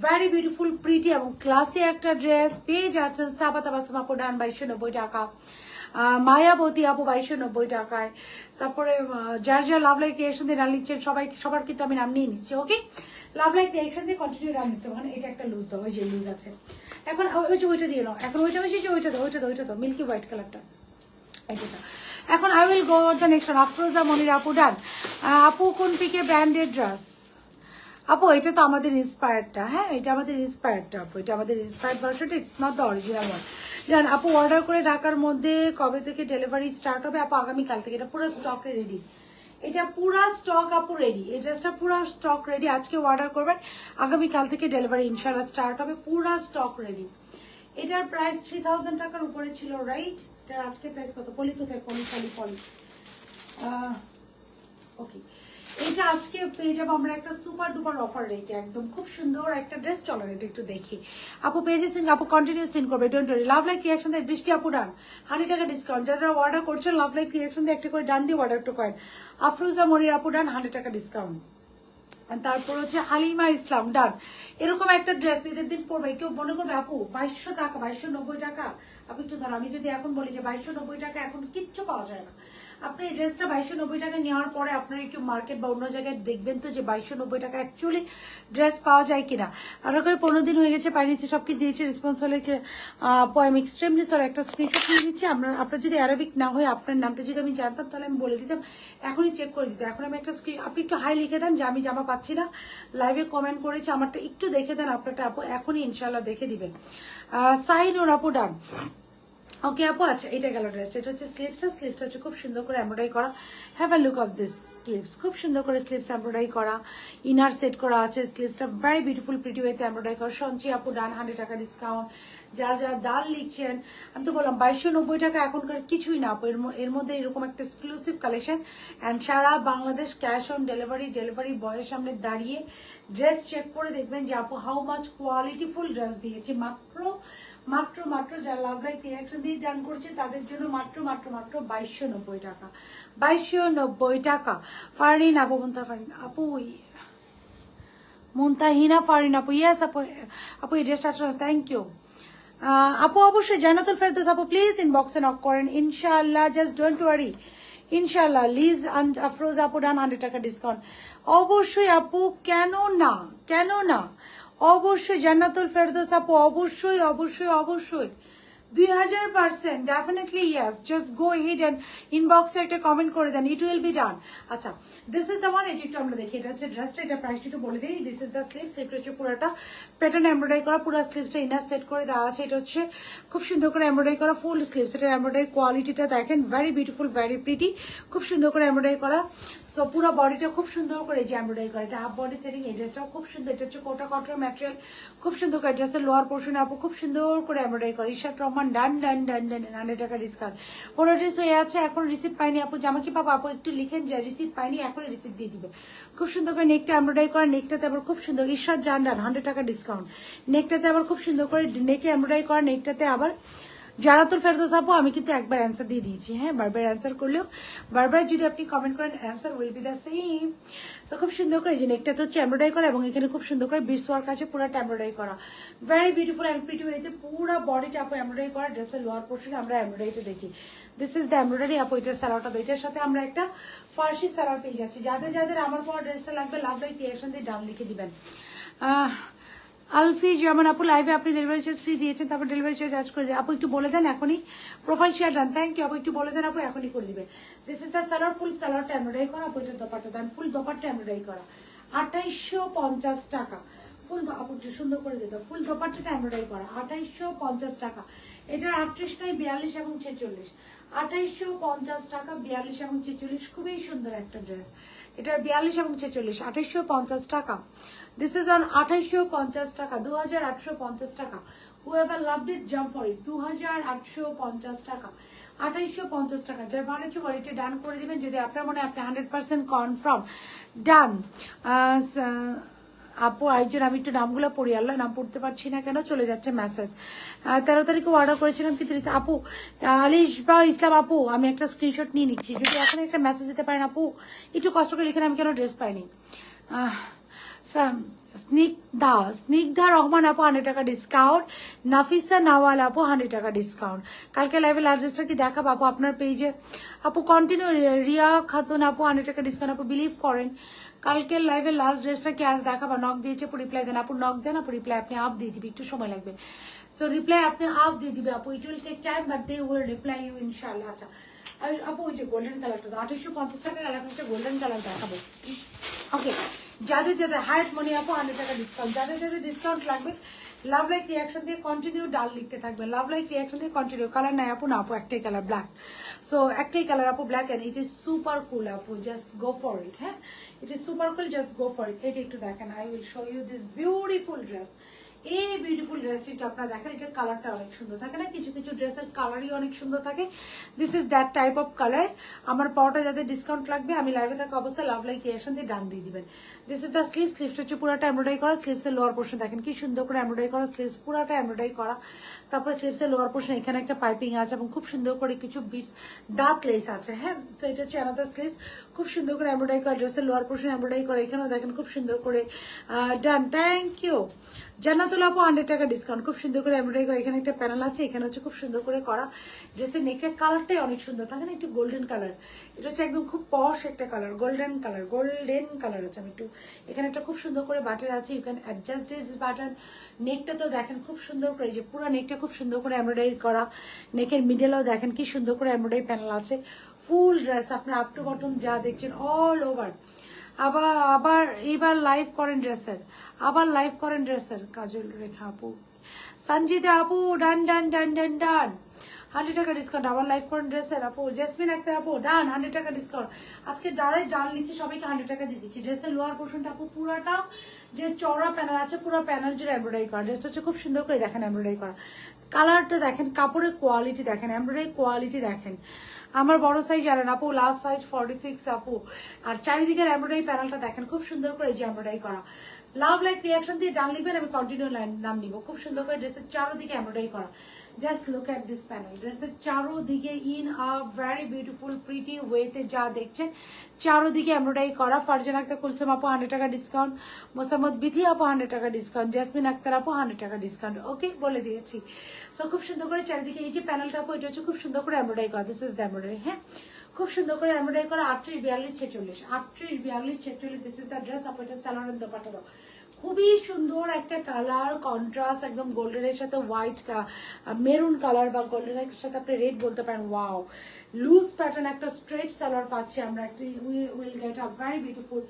Very beautiful, pretty এবং ক্লাসি একটা ড্রেস পেয়ে যাচ্ছেন। সাবা তাবাসসুম আপু ডান 2290 টাকা। মায়াবতী আপু 2290 টাকায়। তারপরে যার যার লাভ লাইক রিঅ্যাকশন দিয়ে রান লিখছেন সবার কিন্তু আমি নাম নিয়ে নিচ্ছি। ওকে, লাভ লাইক রিঅ্যাকশন দিয়ে কন্টিনিউ রান নিতে পারেন। এটা একটা লুজ দাও, ওই যে লুজ আছে। এখন ওই যে ওইটা দিয়ে নাও, এখন ওইটা হয়েছে যে ওইটা দাও মিল্কি হোয়াইট কালারটা, এইটা। এখন I will go the next Afroza Monir আপু ডান। আপু কোন পিকে ব্র্যান্ডেড ড্রেস আপু? এটা তো আমাদের ইন্সপায়ার্ডটা। হ্যাঁ এটা আমাদের ইন্সপায়ার্ডটা আপু, এটা আমাদের ইন্সপায়ার্ড ভার্সনটা, it's not the original one. Jaan আপু অর্ডার করে ঢাকার মধ্যে কবে থেকে ডেলিভারি স্টার্ট হবে আপু? আগামীকাল থেকে। এটা পুরো স্টকে রেডি, এটা পুরা স্টক আপু রেডি, এই ড্রেসটা পুরো স্টক রেডি। আজকে অর্ডার করবেন, আগামীকাল থেকে ডেলিভারি ইনশাআল্লাহ স্টার্ট হবে, পুরা স্টক রেডি। এটার প্রাইস 3000 টাকার উপরে ছিল, রাইট? এটার আজকে প্রাইস কত? পলি কোথায়? পলি ওকে, এটা আজকে পেয়ে যাবো আমরা একটা সুপার ডুপার অফার রেটে, একদম খুব সুন্দর একটা ড্রেস। চলো এটা একটু দেখি আপু। পেজে সিন আপু কন্টিনিউ সিন করবে, don't worry. Love like reaction দিয়ে বৃষ্টি আপু ডান, 100 টাকা ডিসকাউন্ট। যারা অর্ডার করছেন লাভ লাইক রিঅ্যাকশন দিয়ে একটা করে ডান দিয়ে অর্ডারটা করেন। আফরোজা মনির আপু ডান, 100 টাকা ডিসকাউন্ট। তারপর হচ্ছে হালিমা ইসলাম ডান। এরকম একটা ড্রেস ঈদের দিন পরবে, কেউ মনে করবে আপু 2200 টাকা, 2290 টাকা। আপু একটু ধর, আমি যদি এখন বলি যে 2290 টাকা এখন কিচ্ছু পাওয়া যায় না, আপনি এই ড্রেসটা 2290 টাকা নেওয়ার পরে আপনার একটু মার্কেট বা অন্য জায়গায় দেখবেন তো যে 2290 টাকা অ্যাকচুয়ালি ড্রেস পাওয়া যায় কিনা। আমরা করে 15 দিন হয়ে গেছে পাইনি, সব কিছু দিয়েছি রেসপন্স হলে আমি এক্সট্রিমলি সরি একটা স্ক্রিনশট নিয়ে নিচ্ছি। আপনার যদি অ্যারাবিক না হয় আপনার নামটা যদি আমি জানতাম তাহলে আমি বলে দিতাম, এখনই চেক করে দিতাম। এখন আমি একটা স্ক্রিন, আপনি একটু হাই লিখে দেন যে আমি জামা পাচ্ছি না, লাইভে কমেন্ট করেছি আমারটা একটু দেখে দেন, আপনারটা আপু এখনই ইনশাল্লাহ দেখে দিবেন। সাইন ওর আপু ডান। ওকে আপু, আচ্ছা এটা গেল ড্রেসটা, এটা হচ্ছে স্লিভসটা হচ্ছে খুব সুন্দর করে এমব্রয়ডারি করা। Have a look of this sleeves, খুব সুন্দর করে স্লিভস এমব্রয়ডারি করা, ইনার সেট করা আছে। স্লিভসটা ভেরি বিউটিফুল প্রিটি ওয়েতে এমব্রয়ডারি করা। সঞ্চি আপু ডান, 100 টাকা ডিসকাউন্ট। যারা ডাল লিখছেন, আমি তো বললাম 2290 টাকা এখনকার কিছুই না আপু, এর মধ্যে এরকম একটা এক্সক্লুসিভ কালেকশন অ্যান্ড সারা বাংলাদেশ ক্যাশ অন ডেলিভারি বয়ের সামনে দাঁড়িয়ে ড্রেস চেক করে দেখবেন যে আপু হাউ মাচ কোয়ালিটিফুল ড্রেস দিয়েছে। মাত্র যারা লাভ লাইক রিয়াকশন দিয়ে ডান করছে তাদের জন্য মাত্র 2290 টাকা। 2290 টাকা। ফারিন আপু, মুনতাহিনা ফারিন আপু, ইয়েস আপু এই ড্রেসটা আসলে থ্যাংক ইউ আপু। অবশ্যই জান্নাতুল ফেরদৌস আপু প্লিজ ইনবক্সে নক করেন ইনশাআল্লাহ, জাস্ট ডোন্ট ওয়ারি ইনশাআল্লাহ। লিজ আফরোজ আপু ডান 100 টাকা ডিসকাউন্ট। অবশ্যই আপু, কেন না অবশ্যই জান্নাতুল ফেরদৌস আপু, অবশ্যই 2000% definitely yes. Just go ahead and ইনবক্সে একটা কমেন্ট করে দেন, ইট উইল বি ডান। আচ্ছা দিস ইজ দ্য ওয়ান, এটি একটু আমরা দেখি। এটা হচ্ছে ড্রেসটা, এটা প্রাইসটা একটু বলে দিই। দিস ইজ দ্য স্লিভস, এটা হচ্ছে পুরোটা প্যাটার্ন এমব্রয়ডারি করা, পুরো স্লিভসটা ইনার সেট করে দেওয়া আছে। এটা হচ্ছে খুব সুন্দর করে এমব্রয়ডারি করা ফুল স্লিভস। এটার এমব্রয়ডারি কোয়ালিটিটা দেখেন, ভেরি বিউটিফুল, ভেরি প্রিটি, খুব সুন্দর করে এমব্রয়ডারি করা। সো পুরো বডিটা খুব সুন্দর করে যে এমব্রয়ডারি করা, এটা হাফ বডি সেটিং। এই ড্রেসটাও খুব সুন্দর, এটা হচ্ছে কোটা কটন ম্যাটেরিয়াল, খুব সুন্দর করে ড্রেসের লোয়ার পোর্শনে আপু খুব সুন্দর করে এমব্রয়ডারি করে। ঈশাত রহমান ডান 100 টাকা ডিসকাউন্ট। 15 ড্রেস হয়ে আছে, এখন রিসিপ্ট পাইনি আপু, জামা কি পাবো আপু একটু লিখেন যে রিসিপ্ট পাইনি, এখন রিসিপ্ট দিয়ে দিবে। খুব সুন্দর করে নেকটা এমব্রয়ডারি করা, নেকটাতে আবার খুব সুন্দর ঈশ্বর জান 100 টাকা ডিসকাউন্ট। নেকটাতে আবার খুব সুন্দর করে নেকে এমব্রয়ডারি করা, নেকটাতে আবার জান্নাতুল ফেরদৌস আপু আমি কিন্তু একবার অ্যান্সার দিয়ে দিয়েছি, হ্যাঁ বারবার অ্যান্সার করলেও বারবার যদি আপনি কমেন্ট করেন answer will be the same. তো খুব সুন্দর করে যে নেকটাতে হচ্ছে এমব্রয়ডারি করা এবং এখানে খুব সুন্দর করে বিটস ওয়ার্ক আছে, পুরোটা এমব্রয়ডারি করা, ভেরি বিউটিফুল অ্যান্ড প্রিটি ওয়েতে পুরো বডিটা আপু এমব্রয়ডারি করা। ড্রেসের লোয়ার পোর্শনে আমরা এমব্রয়ডারিটা দেখি, দিস ইজ দ্য এমব্রয়ডারি আপু। এটার স্যালোয়ারটা, এটার সাথে আমরা একটা ফার্সি স্যালোয়ার পেয়ে যাচ্ছি। যাদের আমার পর ড্রেসটা লাগবে লাভ লাইক রিয়াকশন দিয়ে ডান লিখে দিবেন। আলফি যেমন আপু লাইভে আপনি ডেলিভারি চার্জ ফ্রি দিয়েছেন, তারপর ডেলিভারি চার্জ করে দেন আপু, একটু বলে দেন এখনই। Profile share done, thank you আপু, একটু বলে দেন আপু এখনই করে দিবেন। This is the salwar, full সালোয়ারটা এমব্রয়ডারি করা আপু, এটার দোপাট্টা দেন, ফুল দোপাট্টা এমব্রয়ডারি করা 2850 টাকা। ফুল আপু একটু সুন্দর করে দিত, ফুল দোপাট্টাটা এমব্রয়ডারি করা 2850 টাকা। এটার 38 নাই 42 এবং 46, 2850 টাকা, 42 এবং 46, খুবই সুন্দর একটা ড্রেস। এটার 42 এবং 46, 2850 টাকা। দিস ইজ অন 2850 টাকা, 2850 টাকা। whoever loved it jump for it, 2850 টাকা, 2850 টাকা। যার ভালো হচ্ছে বডিটা ডান করে দিবেন যদি আপনার মনে হয় আপনি 100% কনফার্ম ডান। আপু আরেকজন, আমি একটু নামগুলো পড়ি, আল্লাহ নাম পড়তে পারছি না কেন, চলে যাচ্ছে মেসেজ। 13 তারিখে অর্ডার করেছিলাম কিন্তু আপু আলিশ বা ইসলাম আপু, আমি একটা স্ক্রিনশট নিয়ে নিচ্ছি, যদি এখন একটা মেসেজ দিতে পারেন আপু, একটু কষ্ট করে লিখেন আমি কেন ড্রেস পাইনি। স্নিগ্ধা রহমান আপু 100 টাকা ডিসকাউন্ট। নাফিসা নাওয়াল আপু 100 টাকা ডিসকাউন্ট। কালকে লাইভে লাস্ট ড্রেসটা কি দেখাবো আপু আপনার পেজে? আপু কন্টিনিউ। রিয়া খাতুন আপু 100 টাকা ডিসকাউন্ট। আপু বিলিভ করেন কালকে লাইভে লাস্ট ড্রেসটা কি আজ দেখাবো? নক দিয়েছে আপু, রিপ্লাই দেন আপু, নক দেন আপু, রিপ্লাই আপনি আপ দিয়ে দিবে, একটু সময় লাগবে। সো রিপ্লাই আপনি আপ দিয়ে দিবে আপু, it will take time but they will reply you ইনশাআল্লাহ। আচ্ছা আপু ওই যে গোল্ডেন কালারটা 2850 টাকা কালারটা, গোল্ডেন কালার দেখাবো। ওকে, যাদের হায়াত মনি আপু 100 টাকা ডিসকাউন্ট। যাদের ডিসকাউন্ট লাগবে লাভ লাইক রিয়াকশন দিয়ে কন্টিনিউ ডাল লিখতে থাকবে, লাভ লাইক রিয়াকশন দিয়ে কন্টিনিউ। কালার নাই আপু? না আপু, একটাই কালার ব্ল্যাক। সো একটাই কালার আপু black, and it is super cool আপু, জাস্ট গো ফর ইট। হ্যাঁ it is super cool, just go for it. এটা একটু দেখেন, I will show you this beautiful dress. এই বিউটিফুল ড্রেসটি আপনারা দেখেন, এটার কালারটা অনেক সুন্দর থাকে না, কিছু কিছু ড্রেসের কালারই অনেক সুন্দর থাকে। This is that type of colour. আমার পাওয়াটা যাদের ডিসকাউন্ট লাগবে আমি লাইভে থাকা অবস্থায় লাভ লাইক রিয়াকশন দিয়ে ডান দিয়ে দিবেন। This is the sleeves. স্লিভসটা হচ্ছে পুরোটা এমব্রয়ডারি করা, স্লিভসের লোয়ার পোর্শন দেখেন কি সুন্দর করে এমব্রয়ডারি করা, স্লিভস পুরোটা এমব্রয়ডারি করা। তারপরে স্লিভসের লোয়ার পোর্শন এখানে একটা পাইপিং আছে এবং খুব সুন্দর করে কিছু বিটস ডার্ক লেস আছে। হ্যাঁ তো এটা হচ্ছে আলাদা স্লিভস, খুব সুন্দর করে এমব্রয়ডারি করা, ড্রেসের লোয়ার পোর্শন এমব্রয়ডারি করা, এখানেও দেখেন খুব সুন্দর করে ডান। থ্যাংক ইউ জান্নাত জান্নাতুল আপু 100 টাকা ডিসকাউন্ট, খুব সুন্দর করে এমব্রয়ডারি করা, এখানে একটা প্যানেল আছে, এখানে হচ্ছে খুব সুন্দর করে করা ড্রেসের নেকটার কালারটাই অনেক সুন্দর থাকে না, একটু গোল্ডেন কালার, এটা হচ্ছে একদম খুব পশ একটা কালার, গোল্ডেন কালার আছে। আমি একটু এখানে একটা খুব সুন্দর করে বাটন আছে, you can adjust this button. নেকটা তো দেখেন খুব সুন্দর করে, যে পুরো নেকটা খুব সুন্দর করে এমব্রয়ডারি করা, নেকের মিডলেও দেখেন কি সুন্দর করে এমব্রয়ডারি প্যানেল আছে। ফুল ড্রেস আপনার আপ টু বটম যা দেখছেন অল ওভার। আবার আবার এইবার লাইভ করেন ড্রেসের, কাজল রেখা আপু, সঞ্জিতা আপু, ডান ডান ডান ডান ডান, 100 টাকা ডিসকাউন্ট। আবার লাইভ করেন ড্রেসের আপু, জেসমিন আক্তার আপু, ডান, 100 টাকা ডিসকাউন্ট। আজকে যারাই ডাল নিচ্ছে সবাইকে 100 টাকা দিয়ে দিচ্ছি। ড্রেসের লোয়ার পোর্শনটা আপু পুরাটা যে চওড়া প্যানেল আছে, পুরো প্যানেল জুড়ে এমব্রয়ডারি করা, ড্রেসটা হচ্ছে খুব সুন্দর করে দেখেন এমব্রয়ডারি করা, কালারটা দেখেন, কাপড়ের কোয়ালিটি দেখেন, এমব্রয়ডারি কোয়ালিটি দেখেন। আমার বড় সাইজ জানেন আপু, লাস্ট সাইজ 46 আপু। আর চারিদিকের এমব্রয়ডারি প্যানেলটা দেখেন খুব সুন্দর করে যে এমব্রয়ডারি করা। লাভ লাইক রিয়াকশন দিয়ে ডান লিখবেন, আমি কন্টিনিউ লাইন নাম নিব। খুব সুন্দর করে ড্রেসের চারোদিকে এমব্রয়ডারি করা। Just look at this panel, ড্রেসের চারোদিকে in a very beautiful pretty ওয়েতে যা দেখছেন চারোদিকে এমব্রয়ডারি করা। ফারজান আক্তার কুলসুম আপু 100 টাকা ডিসকাউন্ট, মোসাম্মদ বিথি আপু 100 টাকা ডিসকাউন্ট, জেসমিন আক্তার আপু 100 টাকা ডিসকাউন্ট। ওকে, বলে দিয়েছি। সো খুব সুন্দর করে চারিদিকে এই যে প্যানেলটা আপু, এটা হচ্ছে খুব সুন্দর করে এমব্রয়ডারি করা, দিস ইজ দ্য এমব্রয়ডারি। হ্যাঁ, খুব সুন্দর করে এমব্রয়ডারি করা, 38 42 46, 38 42 46, দিস ইজ দ্য ড্রেস আপু। এটা সালোয়ার এন্ড দোপাট্টা দাও, খুবই সুন্দর একটা কালার কন্ট্রাস্ট, একদম গোল্ডেনের সাথে হোয়াইট, মেরুন কালার বা গোল্ডেনের সাথে আপনি রেড বলতে পারেন। ওয়াও, লুজ প্যাটার্ন একটা স্ট্রেট সালোয়ার পাচ্ছি আমরা, একটা will get a very beautiful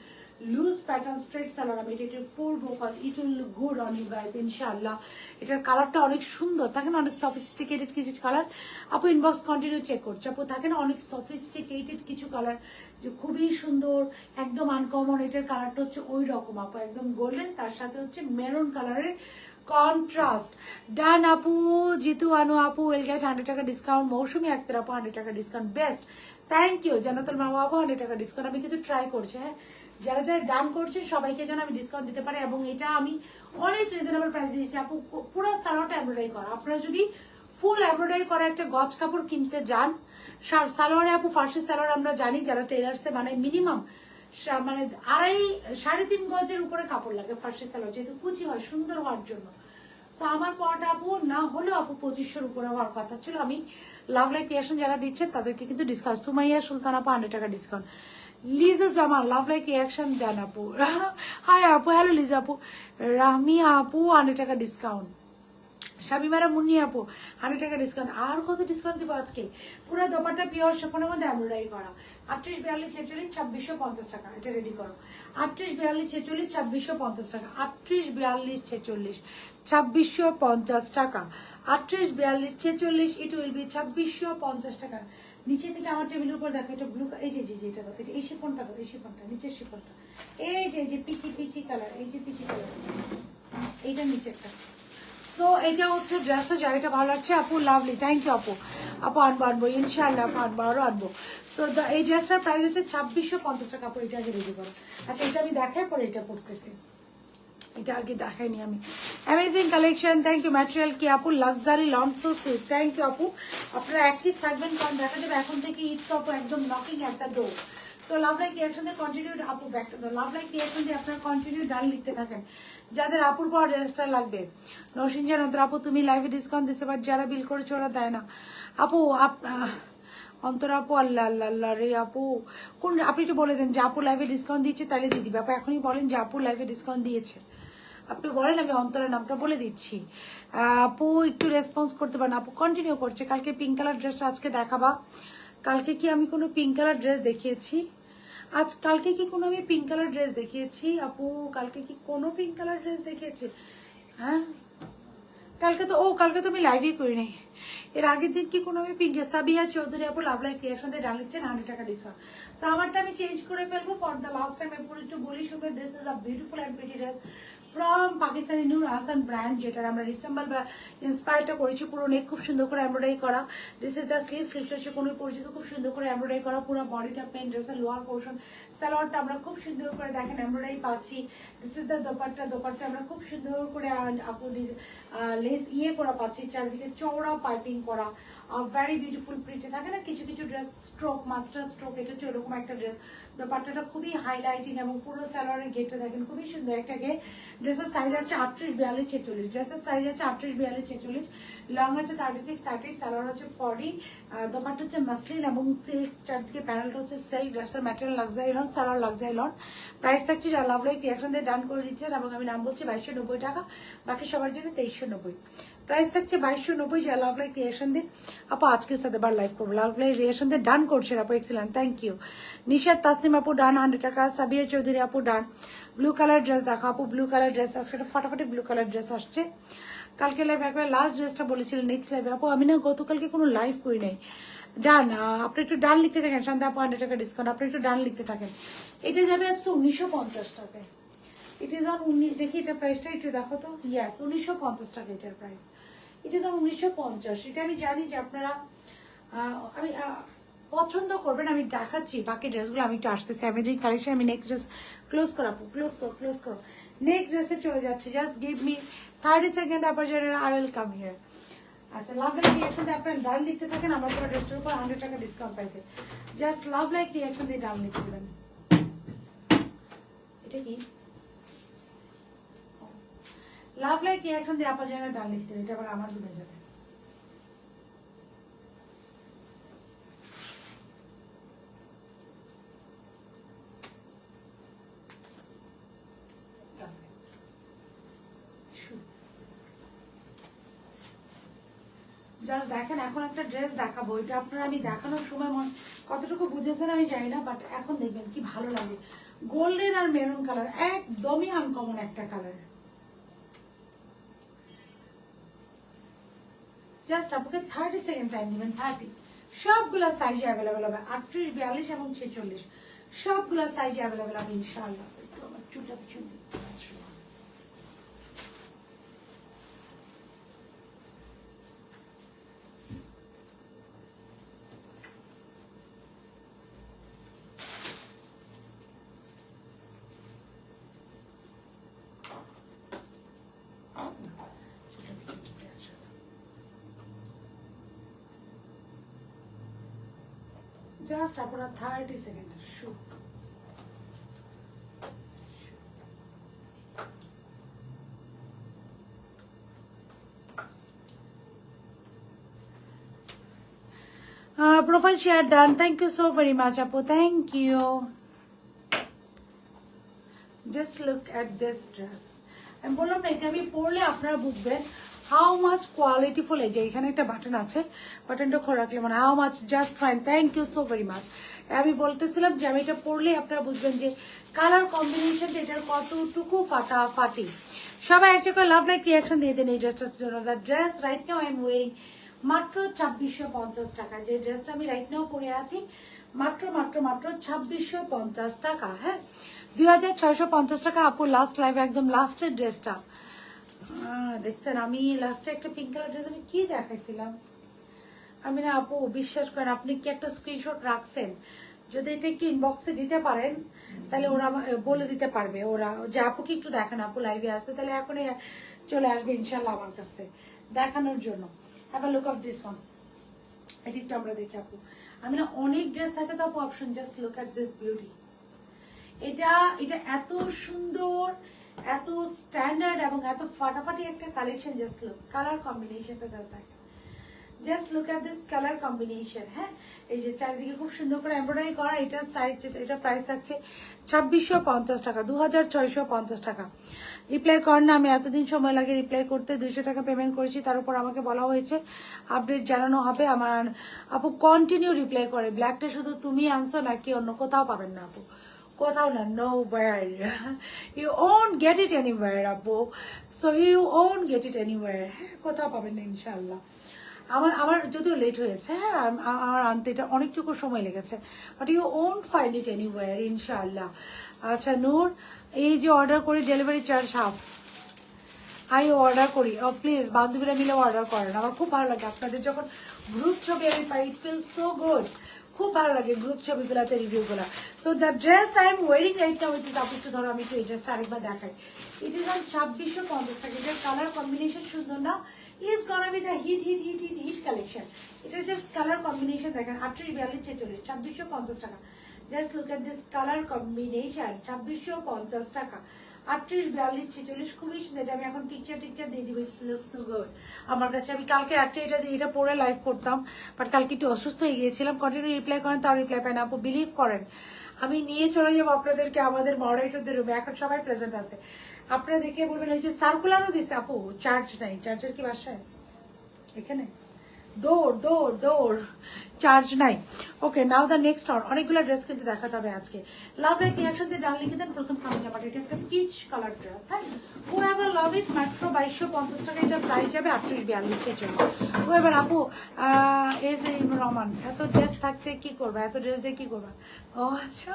loose pattern straight salwar. আমি এটা পরবো, it will look good on you guys ইনশাআল্লাহ। এটার কালারটা অনেক সুন্দর থাকে না, অনেক সফিস্টিকেটেড কিছু কালার। আপু ইনবক্স কন্টিনিউ চেক করছে আপু, থাকে না অনেক সফিস্টিকেটেড কিছু কালার যে খুবই সুন্দর, একদম আনকমন। এটার কালারটা হচ্ছে ওই রকম আপু, একদম গোল্ডেন, তার সাথে হচ্ছে মেরুন কালারের কন্ট্রাস্ট। ডান আপু, জিতু আনু আপু উইল গেট 100 টাকা ডিসকাউন্ট, মৌসুমি আক্তার আপু 100 টাকা ডিসকাউন্ট, বেস্ট, থ্যাংক ইউ। জান্নাতুল মামা আপু 100 টাকা ডিসকাউন্ট। আমি কিন্তু ট্রাই করছি, হ্যাঁ, যারা যারা ডান করছেন সবাইকে যেন আমি ডিসকাউন্ট দিতে পারি, এবং এটা আমি অনেক রিজনেবল প্রাইস দিয়েছি আপু। পুরো সালোয়ারটা এমব্রয়ডারি করা, আপনারা যদি ফুল এমব্রয়ডারি করা একটা গজ কাপড় কিনতে যান, সালোয়ারে আপু ফার্সি সালোয়ার আমরা জানি যারা টেলার্সে বানায় মিনিমাম মানে 3.5 গজের উপরে কাপড় লাগে ফার্সি সালোয়ার, যেহেতু কুচি হয় সুন্দর হওয়ার জন্য। সো আমার পরটা আপু না হলেও আপু 2500 উপরে হওয়ার কথা ছিল। আমি লাভ লাইক ক্রিয়েশন যারা দিচ্ছেন তাদেরকে কিন্তু ডিসকাউন্ট, সুমাইয়া সুলতান আপু 100 টাকা discount, Liza Jamal love like reaction দেন আপু, হাই আপু, হ্যালো লিজা আপু, রাহমিয়া আপু 100 টাকা ডিসকাউন্ট, শামিমারা মুন্নি আপু 100 টাকা ডিসকাউন্ট। আর কত ডিসকাউন্ট দিব আজকে? পুরো দোপাট্টা পিওর শিফনের মধ্যে এমব্রয়ডারি করা, 38 42 46 2650 টাকা। এটা রেডি করো, 38 42 46 2650 টাকা, 38 42 46 2650 টাকা, 38 42 46, ইট উইল বি 2650 টাকা। নিচে থেকে আমার টেবিলের উপর দেখো, এটা ব্লু, এই যে এটা দাও, এই শিফনটা দাও, এই শিফনটা, নিচের শিফনটা, এই যে পিচি কালার, এই যে পিচি কালার, এইটা নিচেরটা। সো এটা হচ্ছে ড্রেসটা, জায়গাটা ভালো লাগছে আপু, লাভলি, থ্যাংক ইউ আপু। আপু আনবো ইনশাআল্লাহ, আপু আরো আনবো। সো এই ড্রেসটার প্রাইস হচ্ছে 2650 টাকা আপু। এটা আগে রেডি করো। আচ্ছা, এটা আমি দেখাই, পরে এটা পড়তেছি, এটা আগে দেখাইনি আমি। Amazing collection, thank you. Material কি আপু? Luxury long so sweet, thank you আপু। আপনারা অ্যাক্টিভ থাকবেন, কারণ দেখা যাবে এখন থেকে ঈদ তো আপু একদম knocking at the door. So love like reaction দিয়ে কন্টিনিউ আপু ব্যাক, লাভ লাইক রিয়াকশন দিয়ে আপনারা কন্টিনিউ ডান লিখতে থাকেন যাদের আপুর পর ড্রেসটা লাগবে। নরসিংহান অন্তর আপু তুমি লাইভে ডিসকাউন্ট দিতে পার, যারা বিল করেছে ওরা দেয় না আপু। অন্তর আপু, আল্লাহ আল্লাহ আল্লাহ রে আপু, কোন আপনি একটু বলে দেন যে আপু লাইভে ডিসকাউন্ট দিচ্ছে, তাহলে দিয়ে দিবে আপু। এখনই বলেন যে আপু লাইভে ডিসকাউন্ট দিয়েছে, আপনি বলেন, আমি অন্তরের নামটা বলে দিচ্ছি। আপু একটু রেসপন্স করতে পারেন। আপু কন্টিনিউ করছে, কালকে পিঙ্ক কালার ড্রেসটা আজকে দেখাবা। কালকে কি আমি কোনো পিঙ্ক কালার ড্রেস দেখিয়েছি? কালকে কি কোনো আমি পিঙ্ক কালার ড্রেস দেখিয়েছি আপু? কালকে কি কোনো পিঙ্ক কালার ড্রেস দেখিয়েছি? হ্যাঁ, কালকে তো আমি লাইভই করি নাই। এর আগের দিন কি কোনো আমি পিঙ্কে, সাবিয়া চৌধুরী আপু লাভ লাইক ক্রিয়েশন দিয়ে ডান লিখছেন 100 টাকা ডিসকাউন্ট। সো আমারটা আমি চেঞ্জ করে ফেলবো ফর দ্য লাস্ট টাইম। এরপর একটু বলি শুনবে, this is a beautiful and pretty dress from Pakistani Noor Ahsan brand, যেটার আমরা রিসেম্বল বা ইন্সপায়ারটা করেছি। পুরো নেক খুব সুন্দর করে এমব্রয়ডারি করা, দিস ইজ দ্য স্লিভসটা হচ্ছে কোনো পরিচিত, খুব সুন্দর করে এমব্রয়ডারি করা, পুরো বডিটা প্লেন, ড্রেসের লোয়ার পোর্শন সালোয়ারটা আমরা খুব সুন্দর করে দেখেন এমব্রয়ডারি পাচ্ছি। দিস ইজ দ্য দোপাট্টা আমরা খুব সুন্দর করে আপু লেস করা পাচ্ছি, চারিদিকে চওড়া পাইপিং করা, ভেরি বিউটিফুল প্রিন্টে থাকে না কিছু কিছু ড্রেস, স্ট্রোক মাস্টার স্ট্রোক, এটা হচ্ছে এরকম একটা ড্রেস, দোপাট্টাটা খুবই হাইলাইটিং এবং পুরো সালোয়ারের ঘেরটা দেখেন খুবই সুন্দর একটা ঘের। ড্রেসের সাইজ আছে 38-42-46, ড্রেসের সাইজ আছে 38-42-46, লং আছে 36-30, সালোয়ার হচ্ছে 40, দোপাট্টা হচ্ছে মাসলিন এবং সিল্ক, চারদিকে প্যানেলটা হচ্ছে সিল্ক, ড্রেসের material luxury loan, salwar luxury loan. Price থাকছে যা লাভ লাইক রিয়াকশন দিয়ে ডান করে দিচ্ছেন এবং আমি নাম বলছি 2290 টাকা, বাকি সবার জন্য 2390। প্রাইস থাকছে 2290, যা লাভ লাইক রিয়াকশন দিয়ে আপু আজকের সাথে বার লাইভ করবো, লাভ লাইক রিয়াকশন দিয়ে ডান করছেন আপু, excellent, thank you. Nishad Tasnim আপু ডান 100 টাকা, সাবিয়া চৌধুরী আপু ডান। ব্লু কালার ড্রেস দেখো আপু, ব্লু কালার ড্রেস আজকে একটা ফাটাফাটি ব্লু কালার ড্রেস আসছে। কালকে লাইভ একবার লাস্ট ড্রেসটা বলেছিলেন নেক্সট লাইভে আপু, আমি না গতকালকে কোনো লাইভ করি নাই। ডান, আপনি একটু ডান লিখতে থাকেন, শান্তি আপু 100 টাকা ডিসকাউন্ট, আপনি একটু ডান লিখতে থাকেন। এটা যাবে আজকে 1950 টাকায়। ইট ইজ অন, দেখি এটা প্রাইসটা একটু দেখো তো, ইয়াস 1950 টাকা এটার প্রাইস। It is on 1950। এটা আমি জানি যে আপনারা আমি পছন্দ করবেন, আমি দেখাচ্ছি বাকি ড্রেসগুলো, আমি একটু আসতেছি অ্যামেজিং কালেকশন। আমি নেক্সট ড্রেস ক্লোজ করাবো, ক্লোজ করো। নেক্সট ড্রেসে চলে যাচ্ছে, জাস্ট গিভ মি 30 সেকেন্ড, আবার আই উইল কাম হিয়ার। আচ্ছা, লাভ লাইক রিয়াকশন দিয়ে আপনার ডান লিখতে থাকেন, আমার পুরো ড্রেসটার উপর 100 টাকা ডিসকাউন্ট পাইতে। জাস্ট লাভ লাইক রিয়াকশন দিয়ে ডান লিখতে দেবেন। এটা কি লাভ লাইক রিয়াকশন দিয়ে আপা যেন ডান লিখতে দেবেন, এটা আবার আমার ডুবে যাবে। জাস্ট দেখেন, এখন একটা ড্রেস দেখাবো, এটা আপনারা আমি দেখানোর সময় কতটুকু বুঝেছেন আমি জানি না, বাট এখন দেখবেন কি ভালো লাগে। গোল্ডেন আর মেরুন কালার, একদমই আনকমন একটা কালার। জাস্ট আপনাকে 30 সেকেন্ড টাইম দিবেন, 30। সবগুলা সাইজে অ্যাভেলেবেল হবে, 38, 42 এবং 46, সবগুলা সাইজে অ্যাভেলেবেল হবে ইনশাআল্লাহ। একটু আমার চুলটা পিছন দিই। জাস্ট আপনারা 30 second shoot. Profile share done. Thank you so very much, Apu. Thank you. Just look at this dress. আমি বললাম না, এটা আমি পরলে আপনারা বুঝবেন হাউ মাচ কোয়ালিটিফুল। এই যে এখানে একটা বাটন আছে, বাটনটা খোলা রাখলে মানে how much, just fine. Thank you so very much. আমি বলতেছিলাম যে আমি এটা পরলে আপনারা বুঝবেন যে কালার কম্বিনেশনটা এটার কতটুকু ফাটাফাটি। সবাই একটা করে লাভ লাইক রিয়াকশন দিয়ে দেন এই ড্রেসটার জন্য। The dress right now I am wiring মাত্র 2650 টাকা। যে ড্রেসটা আমি রাইট নাও পরে আছি মাত্র 2650 টাকা। হ্যাঁ, 2650 টাকা আপু। লাস্ট লাইভে একদম লাস্টের ড্রেসটা দেখছেন, আমি লাস্টে একটা পিঙ্ক কালার ড্রেস আমি কি দেখাইছিলাম, আমি না আপু বিশ্বাস করেন, আপনি কি একটা স্ক্রিনশট রাখছেন? যদি এটা একটু ইনবক্সে দিতে পারেন তাহলে ওরা বলে দিতে পারবে, ওরা যে আপু কি একটু দেখান, আপু লাইভে আছে, তাহলে এখনই চলে আসবে ইনশাল্লাহ আমার কাছে দেখানোর জন্য। Have a look of this one. এটা একটু আমরা দেখি আপু। আমি না অনেক ড্রেস থাকে তো আপু option, just look at this beauty. এটা এত সুন্দর, এত স্ট্যান্ডার্ড এবং এত ফাটাফাটি একটা কালেকশন। জাস্ট লুক, কালার কম্বিনেশনটা জাস্ট দেখেন, just look at this colour combination. হ্যাঁ, এই যে চারিদিকে খুব সুন্দর করে এমব্রয়ডারি করা। এটার সাইজ, এটা প্রাইস থাকছে 2650 টাকা, 2650 টাকা। রিপ্লাই করেন না, আমি এতদিন সময় লাগে রিপ্লাই করতে, 200 টাকা পেমেন্ট করেছি, তার উপর আমাকে বলা হয়েছে আপডেট জানানো হবে। আমার আপু কন্টিনিউ রিপ্লাই করে। ব্ল্যাকটা শুধু তুমি আনছো নাকি অন্য কোথাও পাবেন না আপু? কোথাও না, nowhere. You won't get it anywhere আপু, so you won't get it anywhere. হ্যাঁ, কোথাও পাবেন না ইনশাআল্লাহ। আমার যদিও লেট হয়েছে, হ্যাঁ আমার আনতে এটা অনেকটুকু সময় লেগেছে, but you won't find it anywhere ইনশাআল্লাহ। আচ্ছা নূর, এই যে অর্ডার করি delivery charge half. I order করি, ও প্লিজ বান্ধবীরা মিলে অর্ডার করেন, আমার খুব ভালো লাগে আপনাদের যখন গ্রুপ ছবি আমি পাই, ইট ফিল সো গুড। খুব ভালো লাগে গ্রুপ ছবিগুলোতে রিভিউগুলো। So the dress I am wearing right now, it is আপু একটু ধরো, আমি একটু এই ড্রেসটা আরেকবার দেখাই। ইট ইজ অন 2650 টাকা। এটার কালার কম্বিনেশন সুন্দর না? Is gonna be the hit collection. এটা জাস্ট কালার কম্বিনেশন দেখেন, 38, 42, 46, 2650 টাকা। Just look at this colour combination. 2650 টাকা, 38, 42, 46, খুবই সুন্দর। এটা আমি এখন পিকচার দিয়ে দিব। লুক সো গুড আমার কাছে। আমি কালকে রাত্রে এটা পরে লাইভ করতাম, বাট কালকে একটু অসুস্থ হয়ে গিয়েছিলাম। কন্টিনিউ রিপ্লাই করেন, তাও রিপ্লাই পাই না আপু। বিলিভ করেন আমি নিয়ে চলে যাবো আপনাদেরকে আমাদের মডারেটরদের রুমে। এখন সবাই প্রেজেন্ট আছে, আপনারা দেখে বলবেন ওই যে সার্কুলারও দিছে আপু, চার্জ নাই। চার্জার কি বাসায়? এখানে দৌড় চার্জ নাই। ওকে, নাও দ্য নেক্সট অন। অনেকগুলো ড্রেস কিন্তু দেখাতে হবে আজকে। লাভ লাইক রিয়াকশন দিয়ে ডান লিখে দেন প্রথম কালো জামাটা। এটা একটা পিচ কালার ড্রেস, হ্যাঁ। ও এবার লাভ ইট, মাত্র 2250 টাকা। এটা প্রাইস যাবে 38, 42-এর জন্য। ও এবার আপু এস রহমান, এত ড্রেস থাকতে কি করবা? এত ড্রেস দিয়ে কি করবা? ও আচ্ছা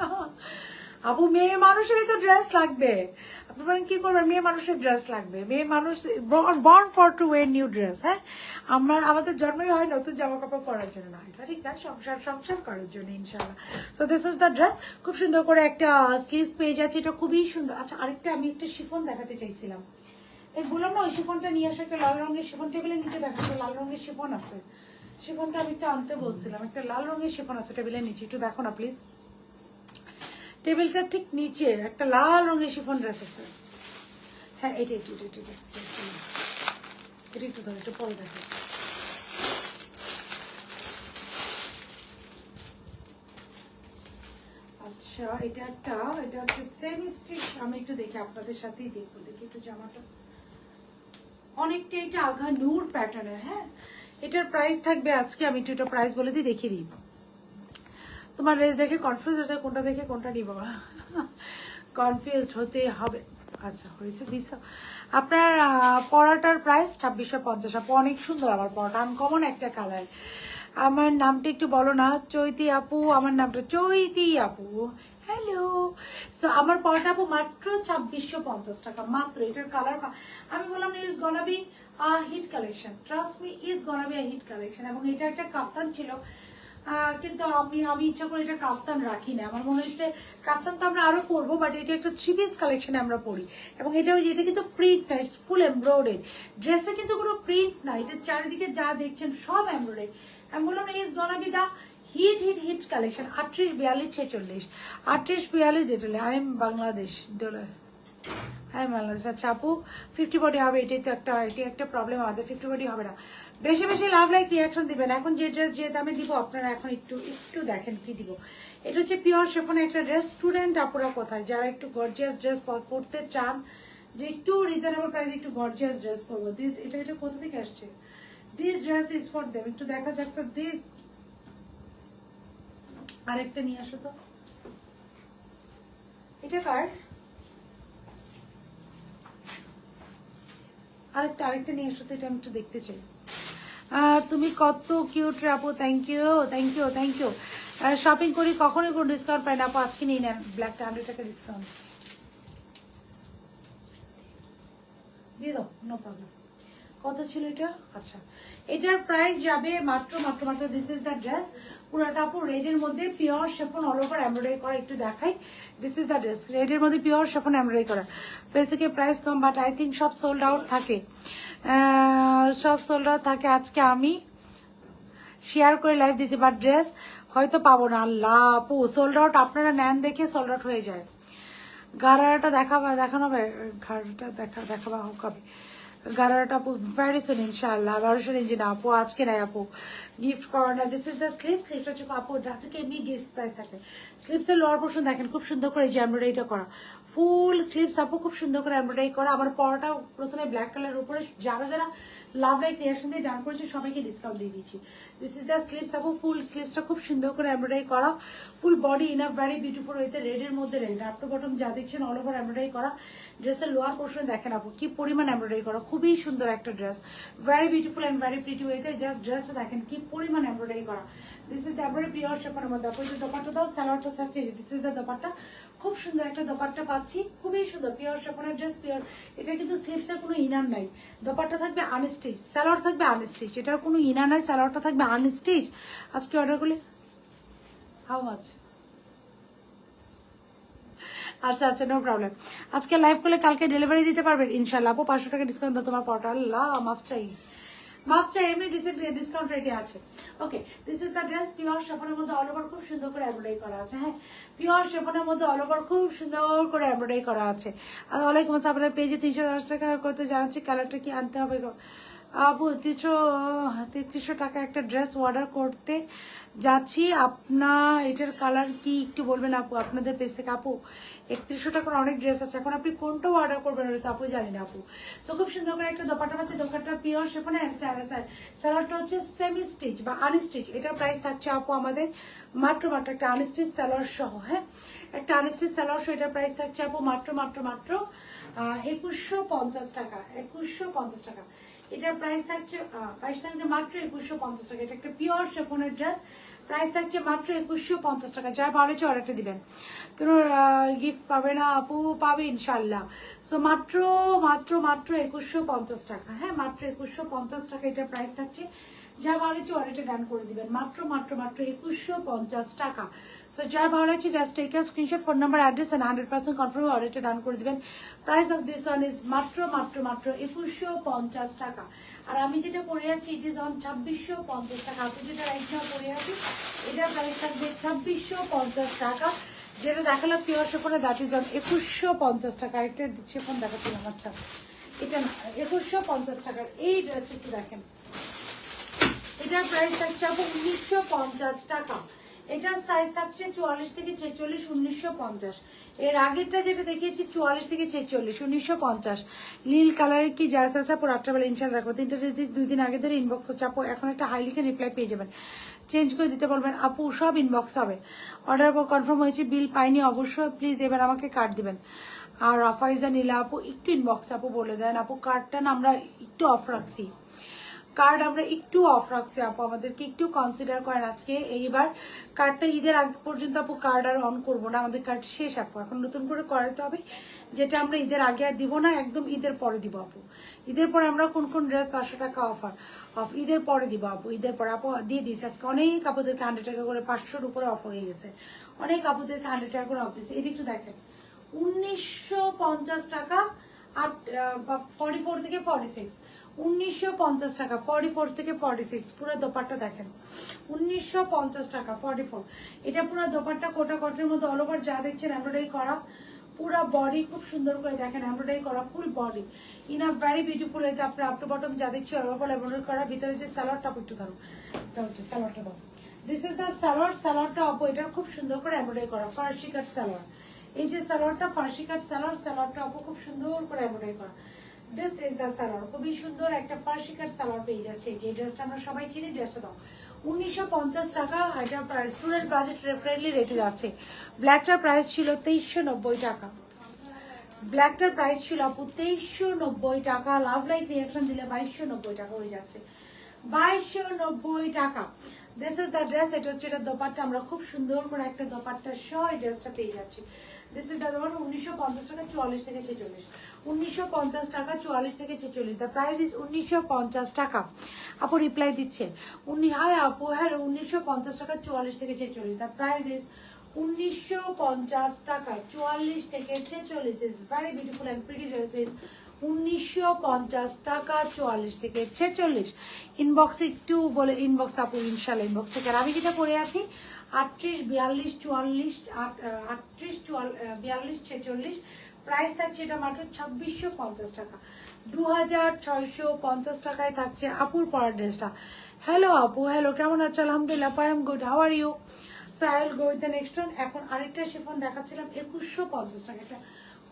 আপু, মেয়ে মানুষেরই তো ড্রেস লাগবে। আপনি বলেন কি করবেন? মেয়ে মানুষের ড্রেস লাগবে। মেয়ে মানুষ born for to wear new dress, হ্যাঁ। আমাদের জন্মই হয় নতুন জামা কাপড় পরার জন্য না, এটা ঠিক না, সংসার করার জন্য ইনশাআল্লাহ। So this is the dress. খুব সুন্দর করে একটা স্লিভস পেয়ে যাচ্ছে, এটা খুবই সুন্দর। আচ্ছা, আরেকটা আমি একটা শিফন দেখাতে চাইছিলাম। এই বললাম না ওই শিফনটা নিয়ে আসে, একটা লাল রঙের শিফন। টেবিলের নিচে দেখাচ্ছে লাল রঙের শিফন আছে। শিফনটা আমি একটা আনতে বলছিলাম, একটা লাল রঙের শিফন আছে টেবিলের নিচে, একটু দেখো না প্লিজ। টেবিলটার ঠিক নিচে একটা লাল রঙের শিফন ড্রেস আছে। হ্যাঁ, এটা একটু ধরো, একটু পরে দেখো। আচ্ছা, এটা হচ্ছে সেমি স্টিচ। আমি একটু দেখি আপনাদের সাথেই দেখবো, দেখি একটু জামাটা। অনেকটা এটা আঘা নূর প্যাটার্নের, হ্যাঁ। এটার প্রাইস থাকবে আজকে, আমি একটু এটা প্রাইস বলে দিই, দেখিয়ে দিই। তোমার ড্রেস দেখে কনফিউজ হচ্ছে, কোনটা দেখে কোনটা নিব, কনফিউজড হতে হবে। আচ্ছা, হয়েছে দিস। আপনার পরাটার প্রাইস 2650। আপু অনেক সুন্দর আমার পরাটা, আনকমন একটা কালার। আমার নামটা একটু বলো না। চৈতি আপু, আমার নামটা চৈতি আপু। হ্যালো। সো আমার পরাটা আপু মাত্র 2650 টাকা মাত্র। এটার কালার আমি বললাম is gonna be hit collection, trust me, is gonna be hit collection. এবং এটা একটা কাফতান ছিল, কিন্তু আমি ইচ্ছা করে এটা কাফতান রাখি না। আমার মনে হচ্ছে কাফতান তো আমরা আরো পরবো, বাট এটা একটা থ্রি পিস কালেকশনে আমরা পরি। এবং এটা কিন্তু প্রিন্ট না, ইটস ফুল এমব্রয়ডারি। ড্রেসে কিন্তু কোনো প্রিন্ট না, এটা চারিদিকে যা দেখছেন সব এমব্রয়ডারি। আমি বললাম is gonna be the hit collection. 38, 42, 46, 38, 42 যেটা আই এম বাংলাদেশ ডলার। হ্যাঁ বাংলাদেশ। আচ্ছা আপু 50 বডি হবে, এটাই তো এটি একটা প্রবলেম আমাদের, 50 বডি হবে না। বেশি বেশি লাভ লাইক রিয়াকশন দিবেন। এখন যে ড্রেস যে দামে দিব আপনারা এখন একটু দেখেন কি দিব। এটা হচ্ছে পিওর শেফনের একটা ড্রেস। স্টুডেন্ট আপুরা কোথায় যারা একটু গর্জিয়াস ড্রেস পরতে চান, যে একটু রিজনেবল প্রাইসে একটু গর্জিয়াস ড্রেস পরবো, এটা কোথা থেকে আসছে? This dress is for them. একটু দেখা যাক তো। আরেকটা নিয়ে আসো তো। এটা কার? আরেকটা নিয়ে এসো তো, এটা আমি একটু দেখতে চাই। তুমি কত কিউট আপু। Thank you. শপিং করি কখনোই কোনো ডিসকাউন্ট পাই না আপু, আজকে নিয়ে নেন ব্ল্যাকটা 100 টাকা ডিসকাউন্ট দিয়ে দাও, নো প্রবলেম। কত ছিল এটা? আচ্ছা, এটার প্রাইস যাবে মাত্র দিস ইজ দ্য ড্রেস। পুরোটা আপু রেডের মধ্যে pure chiffon all over embroidery করা। একটু দেখাই, দিস ইজ দ্য ড্রেস। রেডের মধ্যে পিওর শেফন এমব্রয়ডারি করা। প্রাইস থেকে price com, but I think সব সোল্ড আউট থাকে, আজকে আমি শেয়ার করে লাইভ দিছি, বাট ড্রেস হয়তো পাবো না। আল্লাহ আপু, সোল্ড আউট আপনারা নেন দেখে সোল্ড আউট হয়ে যায়। গারাটা দেখানো হবে, ঘাড়টা দেখাবা হোক হবে। গারাটা আপু ভেরি সুন ইনশাআল্লাহ। 1200 রেঞ্জে না আপু, আজকে নাই আপু, গিফট করো না। দিস ইজ দ্য স্লিপটা হচ্ছে আপু, আজকে এমনি গিফট প্রাইস থাকে। স্লিপসের লোয়ার পোর্শন দেখেন খুব সুন্দর করে যে এমব্রয়ডারিটা করা, ফুল স্লিপস আপু খুব সুন্দর করে এমব্রয়ডারি করা। আমার পরাটা প্রথমে ব্ল্যাক কালারের উপরে, যারা লাভ লাইক রিয়াকশন দিয়ে ডান করেছে সবাইকে ডিসকাউন্ট দিয়ে দিচ্ছি। দিস ইজ দ্য স্লিপস আপু, ফুল স্লিপসটা খুব সুন্দর করে এমব্রয়ডারি করা, full body enough very beautiful হইতে। রেডের মধ্যে রেড আপ টু বটম যা দেখছেন অল ওভার এমব্রয়ডারি করা। ড্রেসের লোয়ার পোর্শন দেখেন আপু কি পরিমাণ এমব্রয়ডারি করা, খুবই সুন্দর একটা dress, very beautiful and very pretty হইতে। জাস্ট ড্রেসটা দেখেন কি পরিমাণ এমব্রয়ডারি করা। This is the embroidery pure শেফনের মধ্যে। আপু যে দোপাট্টা দাও, সালোয়ারটা থাকছে, দিস ইজ দ্য দোপাট্টা। খুব সুন্দর একটা দোপাট্টা পাচ্ছি, খুবই সুন্দর পিওর শেফনের ড্রেস, পিওর। এটা কিন্তু স্লিপসে কোনো ইনার নাই, দোপাট্টা থাকবে আনস্টিচ, সালোয়ার থাকবে আনস্টিচ, এটার কোনো ইনার নাই, সালোয়ারটা থাকবে আনস্টিচ। আজকে অর্ডার করলে হাউ মাচ? আচ্ছা নো প্রবলেম। আজকে লাইভ করলে কালকে ডেলিভারি দিতে পারবেন ইনশাল্লাহ আপু। 500 টাকা ডিসকাউন্ট দাও তোমার পরটা। আল্লাহ মাফ চাই, মাপটা এমনি ডিসকাউন্ট রেটে আছে। Okay, this is the dress, pure শিফনের মধ্যে অল ওভার খুব সুন্দর করে এমব্রয়ডারি করা আছে। হ্যাঁ, পিওর শিফনের মধ্যে অল ওভার খুব সুন্দর করে এমব্রয়ডারি করা আছে। আর ওয়ালাইকুম আসসালাম, আপনার পেজে 310 টাকা করতে জানাচ্ছি, কালারটা কি আনতে হবে গো? আপু 3300 টাকা একটা ড্রেস অর্ডার করতে যাচ্ছি, আপনার এটার কালার কি একটু বলবেন আপু আপনাদের পেজ থেকে? আপু 3100 টাকার অনেক ড্রেস আছে, এখন আপনি কোনটা অর্ডার করবেন ওটা তো আপু জানি না আপু। সো খুব সুন্দর করে একটা দোপাট্টা আছে, দোপাট্টা পিওর শিফনে, স্যালাডটা হচ্ছে সেমি স্টিচ বা আনস্টিচ। এটার প্রাইস থাকছে আপু আমাদের মাত্র একটা আনস্টিচ স্যালাড সহ। হ্যাঁ, একটা আনস্টিচ স্যালাড সহ এটার প্রাইস থাকছে আপু মাত্র 2150 টাকা। 2150 টাকা এটার প্রাইস থাকছে, মাত্র 2150 টাকা। এটা একটা পিওর শিফনের ড্রেস, প্রাইস থাকছে মাত্র 2150 টাকা। যারা ভালো হচ্ছে অর্ডারটা দিবেন, কোনো গিফট পাবে না আপু, পাবে ইনশাল্লাহ। সো মাত্র 2150 টাকা। হ্যাঁ, মাত্র 2150 টাকা এটার প্রাইস থাকছে। যারা ভালো হচ্ছে অর্ডারটা ডান করে দিবেন মাত্র 2150 টাকা। সো যারা ভালো লাগছে just take a screenshot, phone number, address and 100% confirm অর্ডারটা ডান করে দিবেন। Price of this one is মাত্র 2150 টাকা। আর আমি যেটা পরে আছি ইট ইজ অন 2650 টাকা। আপনি যেটা রাইট নাও পরে আছি এটার প্রাইস থাকবে 2650 টাকা। যেটা দেখালাম পিওর শিফনে দ্যাট ইজ অন 2150 টাকা। একটা শিফন দেখাচ্ছিলাম, আচ্ছা এটা না, 2150 টাকার এই ড্রেসটা একটু দেখেন। এটার প্রাইস থাকছে আপু 1950 টাকা। এটার সাইজ থাকছে 44 থেকে 46, 1950। এর আগেরটা যেটা দেখিয়েছি 44 থেকে 46, 1950। নীল কালারের কি জায়স আছে আপু? রাত্রেবেলা ইনশাল্লাহ রাখবো। 3টা যদি 2 দিন আগে ধরে ইনবক্স হচ্ছে আপু, এখন একটা হাই লিখে রিপ্লাই পেয়ে যাবেন, চেঞ্জ করে দিতে বলবেন আপু, সব ইনবক্স হবে। অর্ডার কনফার্ম হয়েছে, বিল পাইনি অবশ্যই, প্লিজ এবার আমাকে কার্ড দিবেন। আর রাফাইজা নীলা আপু একটু ইনবক্স আপু বলে দেন আপু, কার্ডটা না আমরা একটু অফ রাখছি, কার্ড আমরা একটু অফ রাখছি আপু, আমাদেরকে একটু কনসিডার করেন আজকে। এইবার কার্ডটা ঈদের আগে পর্যন্ত আপু কার্ড আর অন করবো না, আমাদের কার্ড শেষ আপু, এখন নতুন করে করাতে হবে, যেটা আমরা ঈদের আগে আর দিব না, একদম ঈদের পরে দিব আপু। ঈদের পরে আমরা কোন কোন ড্রেস 500 টাকা অফার অফ ঈদের পরে দিব আপু, ঈদের পরে আপু দিয়ে দিয়েছি আজকে। অনেক আপুদেরকে 100 টাকা করে 500-র উপরে অফ হয়ে গেছে, অনেক আপুদেরকে 100 টাকা করে অফ দিয়েছে। এটা একটু দেখেন 1950 টাকা আর 44 থেকে 46, 1950 টাকা 44 থেকে 46। পুরো দোপাট্টা দেখেন 1950 টাকা 44। এটা পুরো দোপাট্টা কোটা কটনের মধ্যে অল ওভার যা দেখছেন এমব্রয়ডারি করা, পুরো বডি খুব সুন্দর করে দেখেন এমব্রয়ডারি করা, full body in a very beautiful. এতে আপনি আপ টু বটম যা দেখছি অল ওভার এমব্রয়ডারি করা। ভিতরে যে সালোয়ারটা একটু ধরুন, সালোয়ারটা দাও, দিস ইজ দ্য সালোয়ার। সালোয়ারটা আপু এটা খুব সুন্দর করে এমব্রয়ডারি করা, ফার্সি কাট সালোয়ার। এই যে সালোয়ারটা ফার্সি কাট সালোয়ার, সালোয়ারটা আপু খুব সুন্দর করে এমব্রয়ডারি করা। দিস ইজ দ্য সালোয়ার, খুবই সুন্দর একটা ফার্সি কাট সালোয়ার পেয়ে যাচ্ছে। যে ড্রেসটা আমরা সবাই চিনি, ড্রেসটা দাও 1950 টাকা। এটা প্রাইস স্টুডেন্ট বাজেট ফ্রেন্ডলি রেটে যাচ্ছে। ব্ল্যাকটার প্রাইস ছিল 2390 টাকা, ব্ল্যাকটার প্রাইস ছিল আপু 2390 টাকা। লাভ লাইক রিয়াকশন দিলে 2290 টাকা হয়ে যাচ্ছে, 2290 টাকা। This is the dress. এটা হচ্ছে এটা দোপাট্টা, আমরা খুব সুন্দর করে একটা দোপাট্টা সহ এই ড্রেসটা পেয়ে যাচ্ছি। দিস ইজ দ্য ওয়ান 1950 টাকা 44 থেকে 46, 1950 টাকা 44 থেকে 46। দ্য প্রাইস ইজ 1950 টাকা। আপু রিপ্লাই দিচ্ছে হাই আপু, হ্যালো 1950 টাকা 44 থেকে 46। দ্য প্রাইস ইজ 1950 টাকা 44 থেকে 46। This very beautiful and pretty dress is 1950 টাকা 44 থেকে 46। ইনবক্সে একটু বলে ইনবক্স আপু ইনশাল্লাহ ইনবক্সে। কারণ আমি যেটা পরে আছি 38 42 44, 38 42 46। প্রাইস থাকছে এটা মাত্র 2650 টাকা, 2650 টাকায় থাকছে আপুর পরার ড্রেসটা। হ্যালো আপু, হ্যালো কেমন আছো? আলহামদুলিল্লাহ, I am good, how are you? So I will go with the next one. এখন আরেকটা শিফন দেখাচ্ছিলাম 2150 টাকা, এটা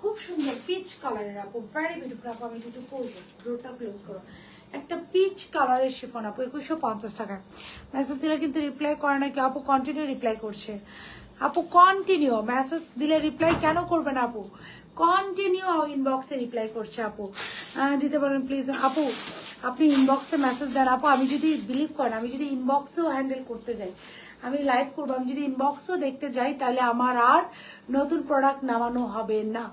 খুব সুন্দর পিচ কালারের আপু, ভেরি বিউটিফুল আপু। আমি একটু করবো, ডোরটা ক্লোজ করো। একটা পিচ কালারের শিফন আপু 2150 টাকা। মেসেজ দিলে কিন্তু রিপ্লাই করে না কি আপু? কন্টিনিউ রিপ্লাই করছে আপু, কন্টিনিউ মেসেজ দিলে রিপ্লাই কেন করবে না আপু? কন্টিনিউ ইনবক্সে রিপ্লাই করছে আপু, দিতে পারেন প্লিজ আপু। আপনি ইনবক্সে মেসেজ দেন আপু, আমি যদি বিলিভ করেন আমি যদি ইনবক্সেও হ্যান্ডেল করতে যাই, আমি লাইভ করবো, আমি যদি ইনবক্সও দেখতে যাই তাহলে আমার আর নতুন প্রোডাক্ট নামানো হবে না।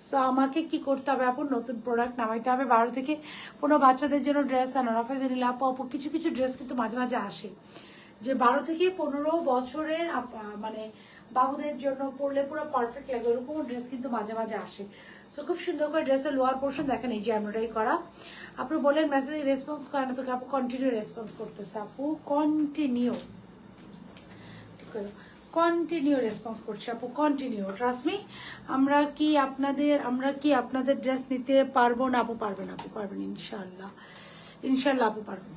সো আমাকে কি করতে হবে আপু? নতুন প্রোডাক্ট নামাইতে হবে। 12 থেকে 15 বাচ্চাদের জন্য ড্রেস আনো রাফেজ নিলে আপু। আপু কিছু কিছু ড্রেস কিন্তু মাঝে মাঝে আসে যে 12 থেকে 15 বছরের মানে বাবুদের জন্য পরলে পুরো পারফেক্ট লাগবে, ওরকম ড্রেস কিন্তু মাঝে মাঝে আসে। সো খুব সুন্দর করে ড্রেসের লোয়ার পোর্শন দেখেন এই যে এমব্রয়ডারি করা। আপনি বলেন মেসেজে রেসপন্স করে না, তোকে আপু কন্টিনিউ রেসপন্স করতেছে, আপু কন্টিনিউ কন্টিনিউ রেসপন্স করছে আপু, কন্টিনিউ ট্রাস্ট মি। আমরা কি আপনাদের ড্রেস নিতে পারবো না আপু? পারবেন আপু, পারবেন ইনশাআল্লাহ, ইনশাআল্লাহ আপু পারবেন।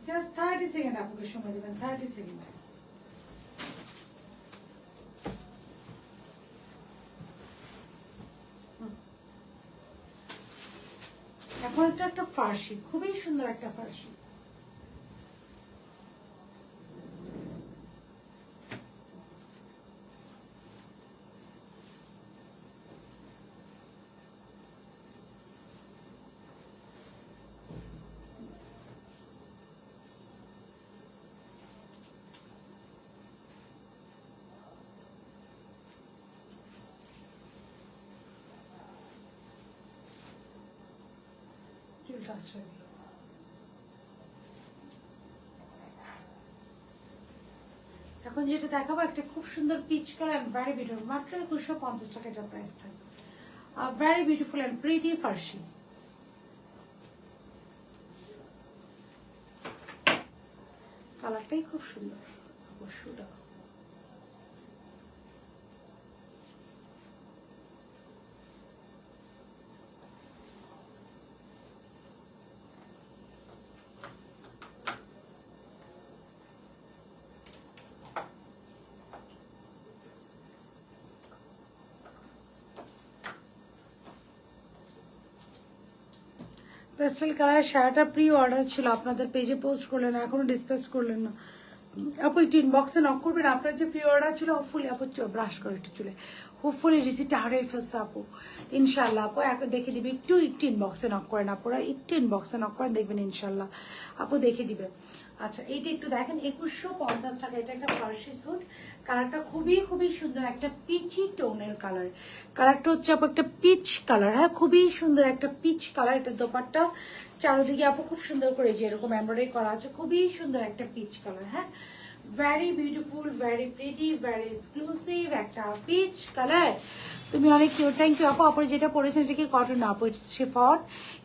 জাস্ট 30 সেকেন্ড আপুকে সময় দেবেন, 30 সেকেন্ড। এখন একটা ফার্সি, খুবই সুন্দর একটা ফার্সি। এখন যেটা দেখাবো একটা খুব সুন্দর পিচ কালার, ভেরি বিউটিফুল, মাত্র 2150 টাকা এটা প্রাইস থাকবে। ভেরি বিউটিফুল এন্ড প্রিটি ফার্সি। কালারটাই খুব সুন্দর অবশ্যই। পেস্টেল কালার শার্টটা প্রি অর্ডার ছিল, আপনাদের পেজে পোস্ট করলেন, এখনো ডিসপ্যাচ করলেন না আপু। একটু ইনবক্সে নক করবেন, আপনার যে প্রি অর্ডার ছিল। হোপফুলি আপু ব্রাশ করে একটু চলে, হোপফুলি রিসিপ্টটা হারিয়ে ফেলছে আপু, ইনশাল্লাহ আপু এখন দেখে দিবে। একটু ইনবক্সে নক করেন আপুরা, একটু ইনবক্সে নক করেন, দেখবেন ইনশাল্লাহ আপু দেখে দিবে। আচ্ছা এইটা একটু দেখেন, 2150 টাকা। এটা একটা ফার্সি স্যুট, কালারটা খুবই খুবই সুন্দর, একটা পিচি টোনের কালার। কালারটা হচ্ছে আপু একটা পিচ কালার, হ্যাঁ খুবই সুন্দর একটা পিচ কালার। এটা দোপাট্টা চারদিকে আপু খুব সুন্দর করে যে এরকম এমব্রয়ডারি করা আছে, খুবই সুন্দর একটা পিচ কালার। হ্যাঁ very beautiful, very pretty, very exclusive একটা পিচ কালার। তুমি অনেক কিউট, থ্যাংক ইউ আপু। আপু যেটা পরেছেন এটা কি কটন না আপু, শিফন।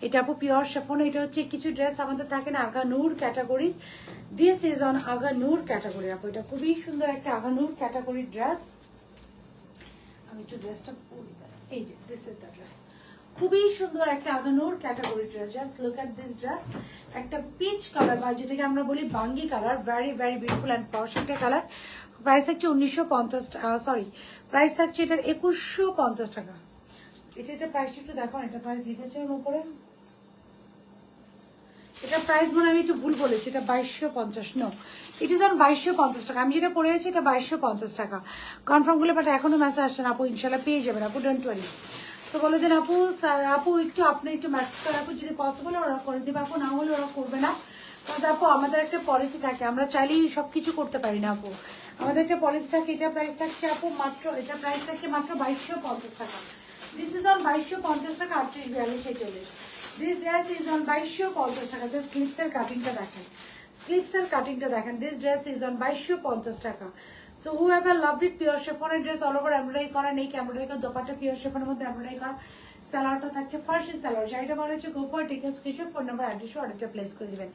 এটা আপু পিওর শিফন। এটা হচ্ছে কিছু ড্রেস আমাদের থাকে না আগানুর ক্যাটাগরির, this is on Aganoor category আপু। এটা খুবই সুন্দর একটা আগানুর ক্যাটাগরির ড্রেস। আমি একটু ড্রেসটা পরি, এই যে দিস ইজ দ্য ড্রেস, খুবই সুন্দর একটা Agha Noor category dress. Just look at this dress, একটা পিচ কালার বা যেটাকে আমরা বলি বাঙ্গি colour, very very beautiful and posh একটা কালার। প্রাইস থাকছে 1950, সরি প্রাইস থাকছে এটার 2150 টাকা। এটা প্রাইসটা একটু দেখো, এটা প্রাইস লিখেছে উপরে, এটা প্রাইস মনে আমি একটু ভুল বলেছি, এটা 2250, নো ইট ইজ অন 2250 টাকা। আমি যেটা পড়ে আছি এটা 2250 টাকা। কনফার্ম করলে বাট এখনো মেসেজ আসছে না আপু, ইনশাল্লাহ পেয়ে যাবেন আপু, ডোন্ট ওয়ারি। তো বলে দেন আপু, আপু একটু আপনি একটু মেসেজ করে আপু, যদি পসিবল ওরা করে দেবে আপু, না হলে ওরা করবে না। কারণ আপু আমাদের একটা পলিসি থাকে, আমরা চাইলেই সবকিছু করতে পারি না আপু, আমাদের একটা পলিসি থাকে। এটা প্রাইস থাকছে আপু মাত্র, এটা প্রাইস থাকছে মাত্র 2250 টাকা। দিস ইজ অন 2250 টাকা, 38 42 46। দিস ড্রেস ইজ অন 2250 টাকা। জাস্ট স্লিপসের কাটিংটা দেখেন, স্লিপসের কাটিংটা দেখেন। দিস ড্রেস ইজ অন 2250 টাকা। So who have loved it, pure শিফনের ড্রেস, অল ওভার এমব্রয়ডারি করা, নেই এমব্রয়ডারি করা, দোপাট্টা পিওর শিফনের মধ্যে এমব্রয়ডারি করা, স্যালাডটা থাকছে ফার্সি স্যালাড। যেটা বলা হচ্ছে go for take screenshot, phone number অ্যাড্রেসে অর্ডারটা প্লেস করে দিবেন।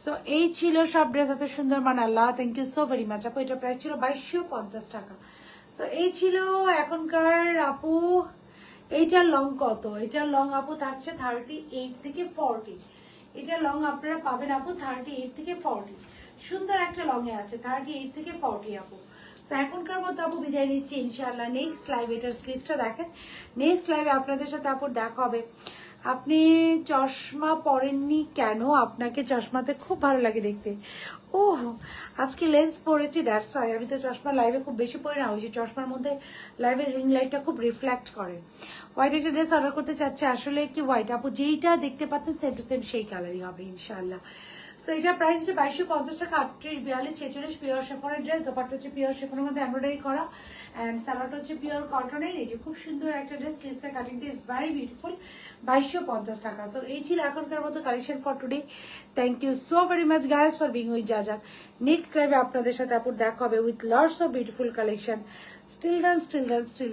সো এই ছিল সব ড্রেস, এত সুন্দর মানে আল্লাহ, thank you so very much আপু। এটা প্রাইস ছিল 2250 টাকা। সো এই ছিল এখনকার আপু। এইটার লং কত? এটার লং আপু থাকছে 38 থেকে 40। এটার লং আপনারা পাবেন আপু 38 থেকে 40, সুন্দর একটা লং এ আছে 38 থেকে 40 আপু। সো এখনকার মতো আপু বিদায় নিচ্ছি ইনশাআল্লাহ। নেক্সট লাইভ, এটার স্লিপসটা দেখেন, নেক্সট লাইভে আপনাদের সাথে আপু দেখা হবে। আপনি চশমা পরেননি কেন? আপনাকে চশমাতে খুব ভালো লাগে দেখতে। ও আজকে লেন্স পরেছি, দ্যাটস ওয়াই। আমি তো চশমা লাইভে খুব বেশি পরি না, ওই যে চশমার মধ্যে লাইভের রিং লাইটটা খুব রিফ্লেক্ট করে। হোয়াইট একটা ড্রেস অর্ডার করতে চাচ্ছে, আসলে কি হোয়াইট আপু যেইটা দেখতে পাচ্ছেন সেম টু সেম সেই কালারই হবে ইনশাআল্লাহ। সো এটার প্রাইস হচ্ছে 2250 টাকা, 38, 42, 46 পিওর শিফনের ড্রেস। দোপাট্টা হচ্ছে পিওর শিফনের মধ্যে এমব্রয়ডারি করা, অ্যান্ড সালোয়ারটা হচ্ছে পিওর কটনের। এই যে খুব সুন্দর একটা ড্রেস, স্লিভসের কাটিংটা ইজ ভেরি বিউটিফুল, 2250 টাকা। সো এই ছিল এখনকার মতো collection for today. Thank you so very much guys for being with Jaja. Next লাইভে আপনাদের সাথে আপুর দেখা হবে with lots of beautiful collection. Still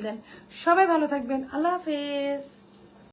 then সবাই ভালো থাকবেন। আল্লাহ হাফেজ।